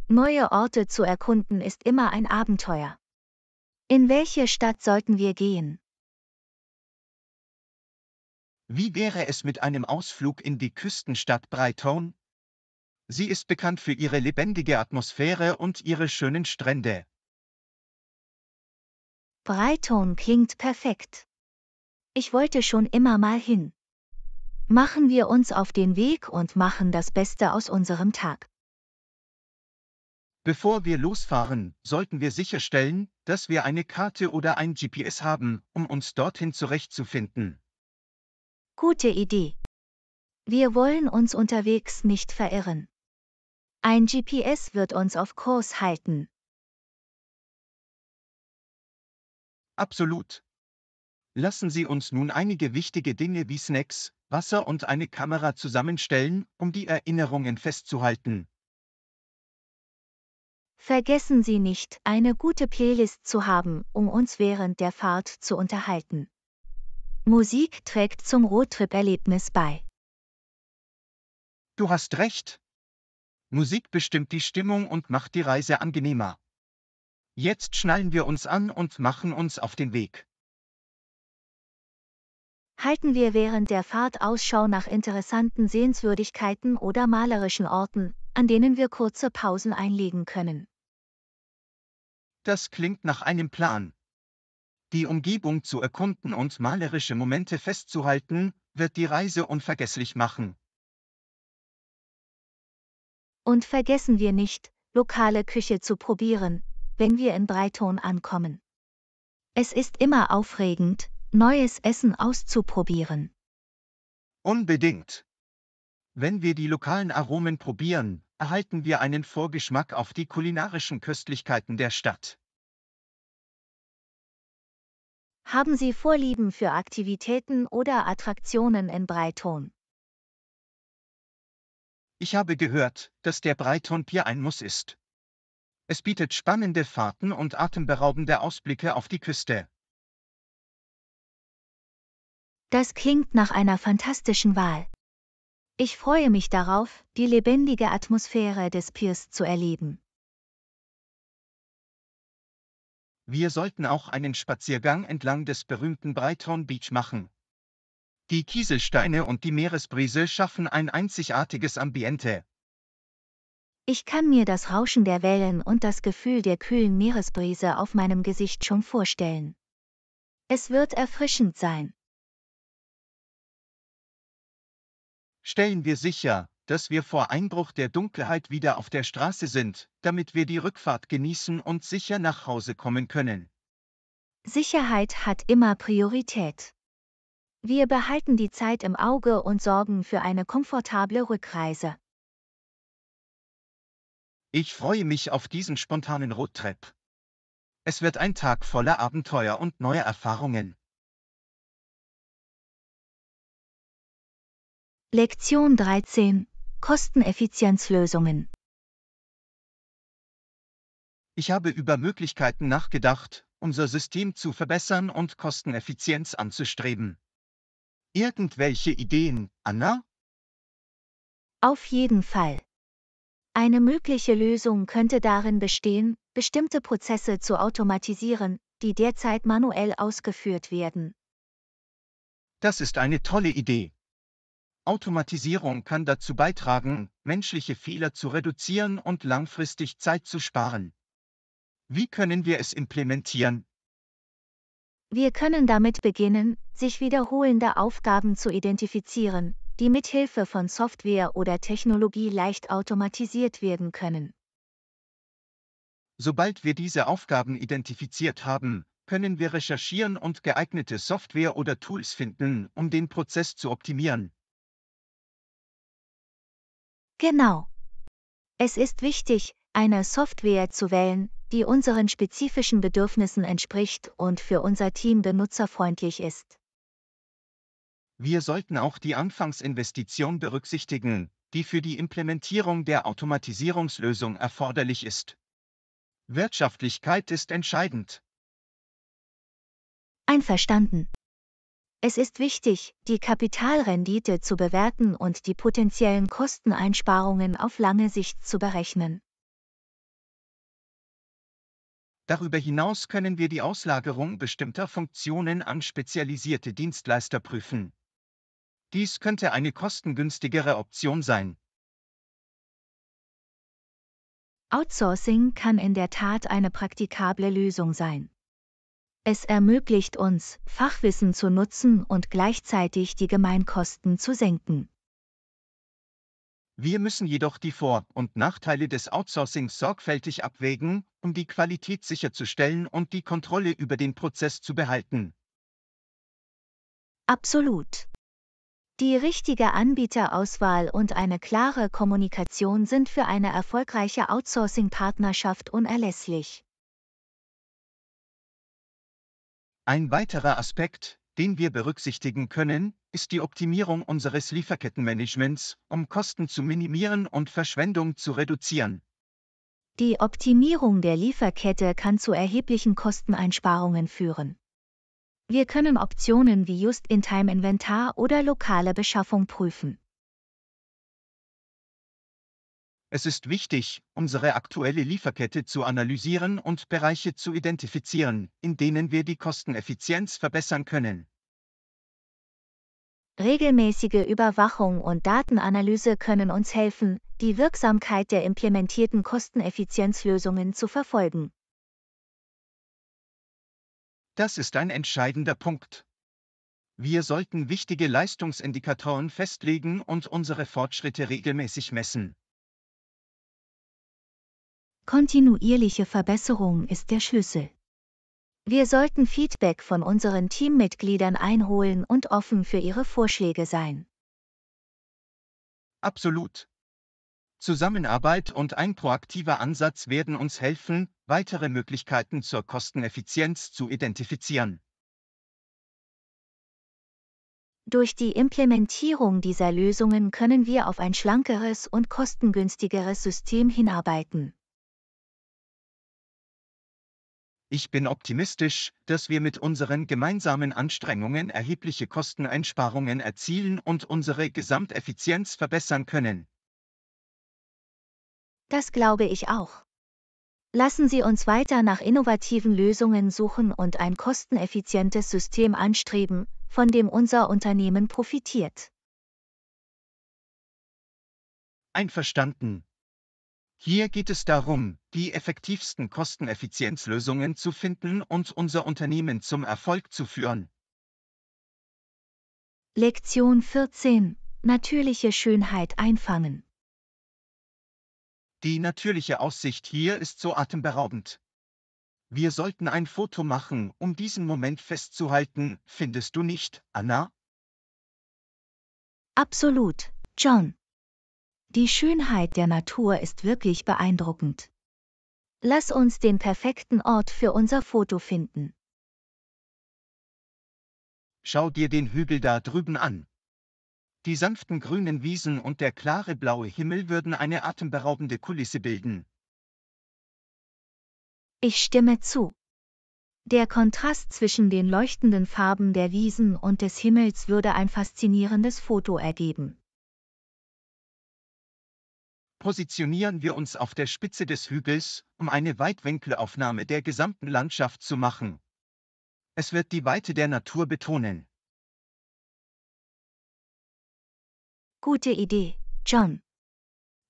Neue Orte zu erkunden ist immer ein Abenteuer. In welche Stadt sollten wir gehen? Wie wäre es mit einem Ausflug in die Küstenstadt Brighton? Sie ist bekannt für ihre lebendige Atmosphäre und ihre schönen Strände. Brighton klingt perfekt. Ich wollte schon immer mal hin. Machen wir uns auf den Weg und machen das Beste aus unserem Tag. Bevor wir losfahren, sollten wir sicherstellen, dass wir eine Karte oder ein GPS haben, um uns dorthin zurechtzufinden. Gute Idee. Wir wollen uns unterwegs nicht verirren. Ein GPS wird uns auf Kurs halten. Absolut. Lassen Sie uns nun einige wichtige Dinge wie Snacks, Wasser und eine Kamera zusammenstellen, um die Erinnerungen festzuhalten. Vergessen Sie nicht, eine gute Playlist zu haben, um uns während der Fahrt zu unterhalten. Musik trägt zum Roadtrip-Erlebnis bei. Du hast recht. Musik bestimmt die Stimmung und macht die Reise angenehmer. Jetzt schnallen wir uns an und machen uns auf den Weg. Halten wir während der Fahrt Ausschau nach interessanten Sehenswürdigkeiten oder malerischen Orten, an denen wir kurze Pausen einlegen können. Das klingt nach einem Plan. Die Umgebung zu erkunden und malerische Momente festzuhalten, wird die Reise unvergesslich machen. Und vergessen wir nicht, lokale Küche zu probieren, wenn wir in Brighton ankommen. Es ist immer aufregend, neues Essen auszuprobieren. Unbedingt. Wenn wir die lokalen Aromen probieren, erhalten wir einen Vorgeschmack auf die kulinarischen Köstlichkeiten der Stadt. Haben Sie Vorlieben für Aktivitäten oder Attraktionen in Brighton? Ich habe gehört, dass der Brighton Pier ein Muss ist. Es bietet spannende Fahrten und atemberaubende Ausblicke auf die Küste. Das klingt nach einer fantastischen Wahl. Ich freue mich darauf, die lebendige Atmosphäre des Piers zu erleben. Wir sollten auch einen Spaziergang entlang des berühmten Brighton Beach machen. Die Kieselsteine und die Meeresbrise schaffen ein einzigartiges Ambiente. Ich kann mir das Rauschen der Wellen und das Gefühl der kühlen Meeresbrise auf meinem Gesicht schon vorstellen. Es wird erfrischend sein. Stellen wir sicher, dass wir vor Einbruch der Dunkelheit wieder auf der Straße sind, damit wir die Rückfahrt genießen und sicher nach Hause kommen können. Sicherheit hat immer Priorität. Wir behalten die Zeit im Auge und sorgen für eine komfortable Rückreise. Ich freue mich auf diesen spontanen Roadtrip. Es wird ein Tag voller Abenteuer und neuer Erfahrungen. Lektion 13: Kosteneffizienzlösungen. Ich habe über Möglichkeiten nachgedacht, unser System zu verbessern und Kosteneffizienz anzustreben. Irgendwelche Ideen, Anna? Auf jeden Fall. Eine mögliche Lösung könnte darin bestehen, bestimmte Prozesse zu automatisieren, die derzeit manuell ausgeführt werden. Das ist eine tolle Idee. Automatisierung kann dazu beitragen, menschliche Fehler zu reduzieren und langfristig Zeit zu sparen. Wie können wir es implementieren? Wir können damit beginnen, sich wiederholende Aufgaben zu identifizieren, die mithilfe von Software oder Technologie leicht automatisiert werden können. Sobald wir diese Aufgaben identifiziert haben, können wir recherchieren und geeignete Software oder Tools finden, um den Prozess zu optimieren. Genau. Es ist wichtig, eine Software zu wählen, die unseren spezifischen Bedürfnissen entspricht und für unser Team benutzerfreundlich ist. Wir sollten auch die Anfangsinvestition berücksichtigen, die für die Implementierung der Automatisierungslösung erforderlich ist. Wirtschaftlichkeit ist entscheidend. Einverstanden. Es ist wichtig, die Kapitalrendite zu bewerten und die potenziellen Kosteneinsparungen auf lange Sicht zu berechnen. Darüber hinaus können wir die Auslagerung bestimmter Funktionen an spezialisierte Dienstleister prüfen. Dies könnte eine kostengünstigere Option sein. Outsourcing kann in der Tat eine praktikable Lösung sein. Es ermöglicht uns, Fachwissen zu nutzen und gleichzeitig die Gemeinkosten zu senken. Wir müssen jedoch die Vor- und Nachteile des Outsourcings sorgfältig abwägen, um die Qualität sicherzustellen und die Kontrolle über den Prozess zu behalten. Absolut. Die richtige Anbieterauswahl und eine klare Kommunikation sind für eine erfolgreiche Outsourcing-Partnerschaft unerlässlich. Ein weiterer Aspekt, den wir berücksichtigen können, ist die Optimierung unseres Lieferkettenmanagements, um Kosten zu minimieren und Verschwendung zu reduzieren. Die Optimierung der Lieferkette kann zu erheblichen Kosteneinsparungen führen. Wir können Optionen wie Just-in-Time-Inventar oder lokale Beschaffung prüfen. Es ist wichtig, unsere aktuelle Lieferkette zu analysieren und Bereiche zu identifizieren, in denen wir die Kosteneffizienz verbessern können. Regelmäßige Überwachung und Datenanalyse können uns helfen, die Wirksamkeit der implementierten Kosteneffizienzlösungen zu verfolgen. Das ist ein entscheidender Punkt. Wir sollten wichtige Leistungsindikatoren festlegen und unsere Fortschritte regelmäßig messen. Kontinuierliche Verbesserung ist der Schlüssel. Wir sollten Feedback von unseren Teammitgliedern einholen und offen für ihre Vorschläge sein. Absolut. Zusammenarbeit und ein proaktiver Ansatz werden uns helfen, weitere Möglichkeiten zur Kosteneffizienz zu identifizieren. Durch die Implementierung dieser Lösungen können wir auf ein schlankeres und kostengünstigeres System hinarbeiten. Ich bin optimistisch, dass wir mit unseren gemeinsamen Anstrengungen erhebliche Kosteneinsparungen erzielen und unsere Gesamteffizienz verbessern können. Das glaube ich auch. Lassen Sie uns weiter nach innovativen Lösungen suchen und ein kosteneffizientes System anstreben, von dem unser Unternehmen profitiert. Einverstanden. Hier geht es darum, die effektivsten Kosteneffizienzlösungen zu finden und unser Unternehmen zum Erfolg zu führen. Lektion 14. Natürliche Schönheit einfangen. Die natürliche Aussicht hier ist so atemberaubend. Wir sollten ein Foto machen, um diesen Moment festzuhalten, findest du nicht, Anna? Absolut, John. Die Schönheit der Natur ist wirklich beeindruckend. Lass uns den perfekten Ort für unser Foto finden. Schau dir den Hügel da drüben an. Die sanften grünen Wiesen und der klare blaue Himmel würden eine atemberaubende Kulisse bilden. Ich stimme zu. Der Kontrast zwischen den leuchtenden Farben der Wiesen und des Himmels würde ein faszinierendes Foto ergeben. Positionieren wir uns auf der Spitze des Hügels, um eine Weitwinkelaufnahme der gesamten Landschaft zu machen. Es wird die Weite der Natur betonen. Gute Idee, John.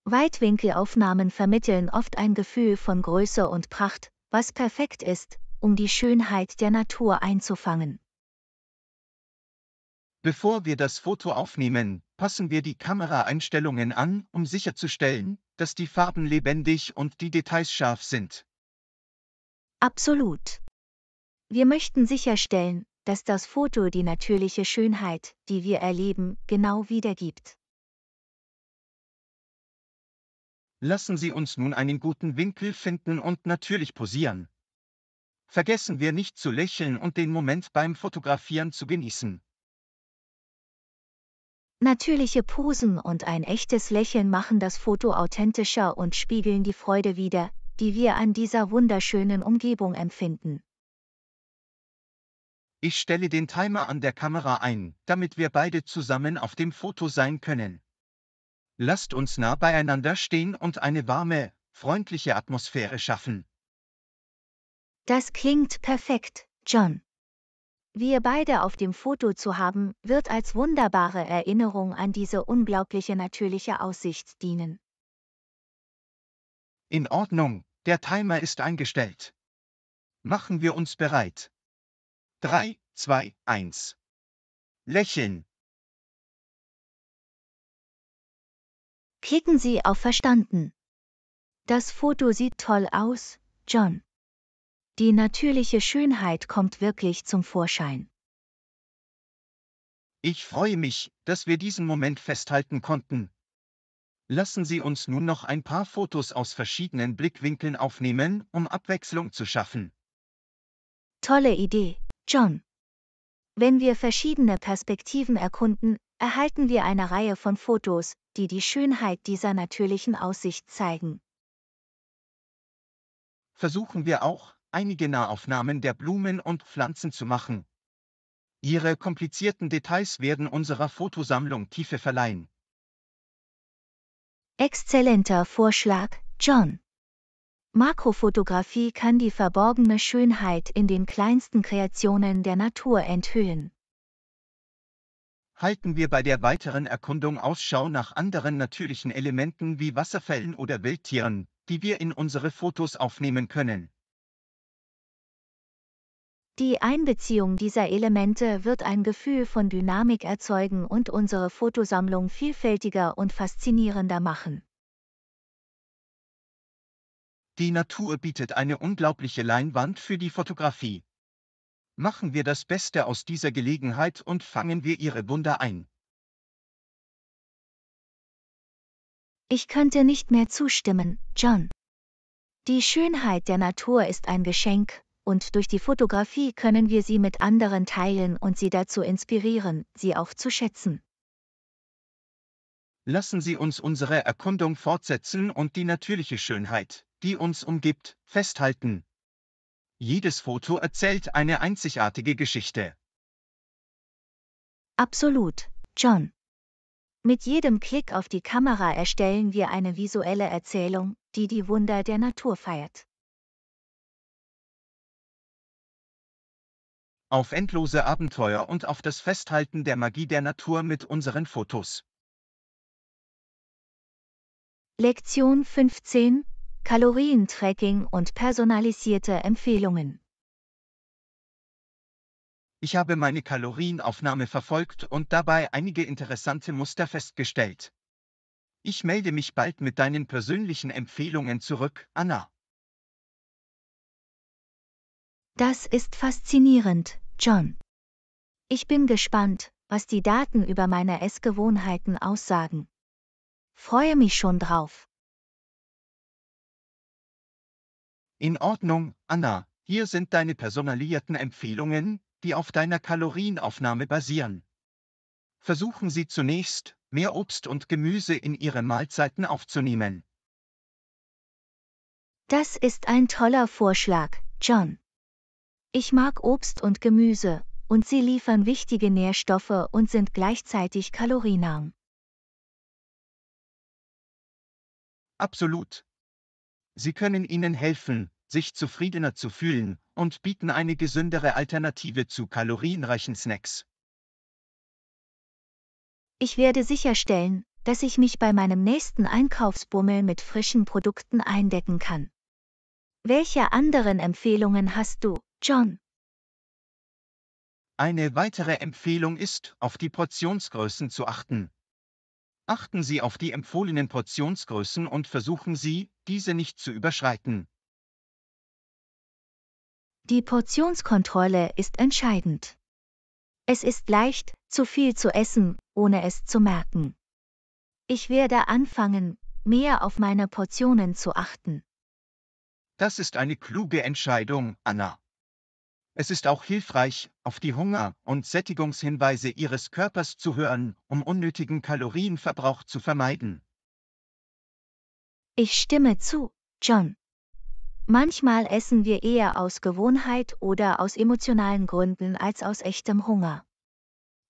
Weitwinkelaufnahmen vermitteln oft ein Gefühl von Größe und Pracht, was perfekt ist, um die Schönheit der Natur einzufangen. Bevor wir das Foto aufnehmen, passen wir die Kameraeinstellungen an, um sicherzustellen, dass die Farben lebendig und die Details scharf sind. Absolut. Wir möchten sicherstellen, dass das Foto die natürliche Schönheit, die wir erleben, genau wiedergibt. Lassen Sie uns nun einen guten Winkel finden und natürlich posieren. Vergessen wir nicht zu lächeln und den Moment beim Fotografieren zu genießen. Natürliche Posen und ein echtes Lächeln machen das Foto authentischer und spiegeln die Freude wider, die wir an dieser wunderschönen Umgebung empfinden. Ich stelle den Timer an der Kamera ein, damit wir beide zusammen auf dem Foto sein können. Lasst uns nah beieinander stehen und eine warme, freundliche Atmosphäre schaffen. Das klingt perfekt, John. Wir beide auf dem Foto zu haben, wird als wunderbare Erinnerung an diese unglaubliche natürliche Aussicht dienen. In Ordnung, der Timer ist eingestellt. Machen wir uns bereit. 3, 2, 1. Lächeln. Klicken Sie auf Verstanden. Das Foto sieht toll aus, John. Die natürliche Schönheit kommt wirklich zum Vorschein. Ich freue mich, dass wir diesen Moment festhalten konnten. Lassen Sie uns nun noch ein paar Fotos aus verschiedenen Blickwinkeln aufnehmen, um Abwechslung zu schaffen. Tolle Idee, John. Wenn wir verschiedene Perspektiven erkunden, erhalten wir eine Reihe von Fotos, die die Schönheit dieser natürlichen Aussicht zeigen. Versuchen wir auch, einige Nahaufnahmen der Blumen und Pflanzen zu machen. Ihre komplizierten Details werden unserer Fotosammlung Tiefe verleihen. Exzellenter Vorschlag, John. Makrofotografie kann die verborgene Schönheit in den kleinsten Kreationen der Natur enthüllen. Halten wir bei der weiteren Erkundung Ausschau nach anderen natürlichen Elementen wie Wasserfällen oder Wildtieren, die wir in unsere Fotos aufnehmen können. Die Einbeziehung dieser Elemente wird ein Gefühl von Dynamik erzeugen und unsere Fotosammlung vielfältiger und faszinierender machen. Die Natur bietet eine unglaubliche Leinwand für die Fotografie. Machen wir das Beste aus dieser Gelegenheit und fangen wir ihre Wunder ein. Ich könnte nicht mehr zustimmen, John. Die Schönheit der Natur ist ein Geschenk, und durch die Fotografie können wir sie mit anderen teilen und sie dazu inspirieren, sie auch zu schätzen. Lassen Sie uns unsere Erkundung fortsetzen und die natürliche Schönheit, die uns umgibt, festhalten. Jedes Foto erzählt eine einzigartige Geschichte. Absolut, John. Mit jedem Klick auf die Kamera erstellen wir eine visuelle Erzählung, die die Wunder der Natur feiert. Auf endlose Abenteuer und auf das Festhalten der Magie der Natur mit unseren Fotos. Lektion 15: Kalorientracking und personalisierte Empfehlungen. Ich habe meine Kalorienaufnahme verfolgt und dabei einige interessante Muster festgestellt. Ich melde mich bald mit deinen persönlichen Empfehlungen zurück, Anna. Das ist faszinierend, John. Ich bin gespannt, was die Daten über meine Essgewohnheiten aussagen. Freue mich schon drauf. In Ordnung, Anna, hier sind deine personalisierten Empfehlungen, die auf deiner Kalorienaufnahme basieren. Versuchen Sie zunächst, mehr Obst und Gemüse in Ihre Mahlzeiten aufzunehmen. Das ist ein toller Vorschlag, John. Ich mag Obst und Gemüse, und sie liefern wichtige Nährstoffe und sind gleichzeitig kalorienarm. Absolut. Sie können Ihnen helfen, sich zufriedener zu fühlen und bieten eine gesündere Alternative zu kalorienreichen Snacks. Ich werde sicherstellen, dass ich mich bei meinem nächsten Einkaufsbummel mit frischen Produkten eindecken kann. Welche anderen Empfehlungen hast du, John? Eine weitere Empfehlung ist, auf die Portionsgrößen zu achten. Achten Sie auf die empfohlenen Portionsgrößen und versuchen Sie, diese nicht zu überschreiten. Die Portionskontrolle ist entscheidend. Es ist leicht, zu viel zu essen, ohne es zu merken. Ich werde anfangen, mehr auf meine Portionen zu achten. Das ist eine kluge Entscheidung, Anna. Es ist auch hilfreich, auf die Hunger- und Sättigungshinweise Ihres Körpers zu hören, um unnötigen Kalorienverbrauch zu vermeiden. Ich stimme zu, John. Manchmal essen wir eher aus Gewohnheit oder aus emotionalen Gründen als aus echtem Hunger.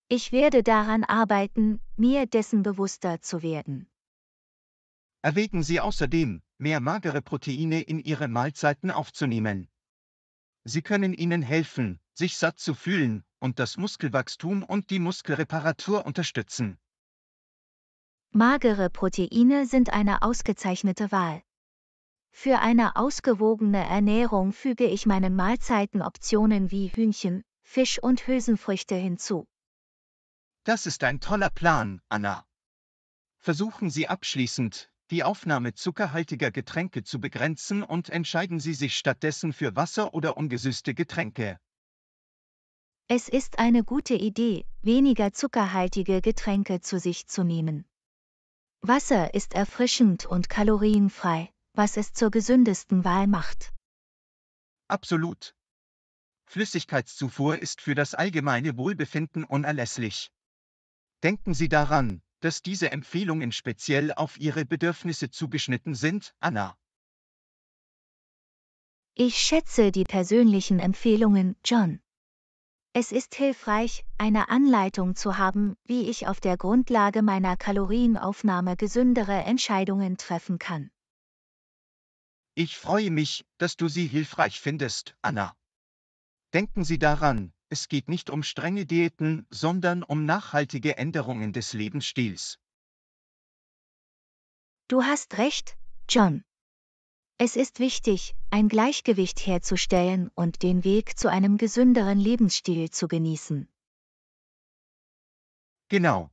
Ich werde daran arbeiten, mir dessen bewusster zu werden. Erwägen Sie außerdem, mehr magere Proteine in Ihre Mahlzeiten aufzunehmen. Sie können Ihnen helfen, sich satt zu fühlen und das Muskelwachstum und die Muskelreparatur unterstützen. Magere Proteine sind eine ausgezeichnete Wahl. Für eine ausgewogene Ernährung füge ich meinen Mahlzeiten Optionen wie Hühnchen, Fisch und Hülsenfrüchte hinzu. Das ist ein toller Plan, Anna. Versuchen Sie abschließend, die Aufnahme zuckerhaltiger Getränke zu begrenzen und entscheiden Sie sich stattdessen für Wasser oder ungesüßte Getränke. Es ist eine gute Idee, weniger zuckerhaltige Getränke zu sich zu nehmen. Wasser ist erfrischend und kalorienfrei, was es zur gesündesten Wahl macht. Absolut. Flüssigkeitszufuhr ist für das allgemeine Wohlbefinden unerlässlich. Denken Sie daran, dass diese Empfehlungen speziell auf Ihre Bedürfnisse zugeschnitten sind, Anna. Ich schätze die persönlichen Empfehlungen, John. Es ist hilfreich, eine Anleitung zu haben, wie ich auf der Grundlage meiner Kalorienaufnahme gesündere Entscheidungen treffen kann. Ich freue mich, dass du sie hilfreich findest, Anna. Denken Sie daran, es geht nicht um strenge Diäten, sondern um nachhaltige Änderungen des Lebensstils. Du hast recht, John. Es ist wichtig, ein Gleichgewicht herzustellen und den Weg zu einem gesünderen Lebensstil zu genießen. Genau.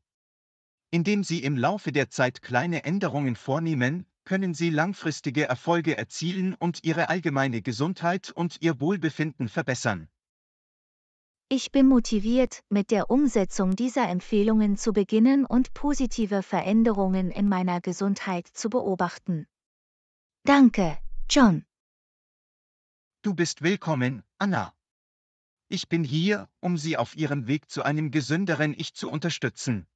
Indem Sie im Laufe der Zeit kleine Änderungen vornehmen, können Sie langfristige Erfolge erzielen und Ihre allgemeine Gesundheit und Ihr Wohlbefinden verbessern. Ich bin motiviert, mit der Umsetzung dieser Empfehlungen zu beginnen und positive Veränderungen in meiner Gesundheit zu beobachten. Danke, John. Du bist willkommen, Anna. Ich bin hier, um Sie auf Ihrem Weg zu einem gesünderen Ich zu unterstützen.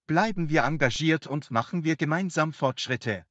Bleiben wir engagiert und machen wir gemeinsam Fortschritte.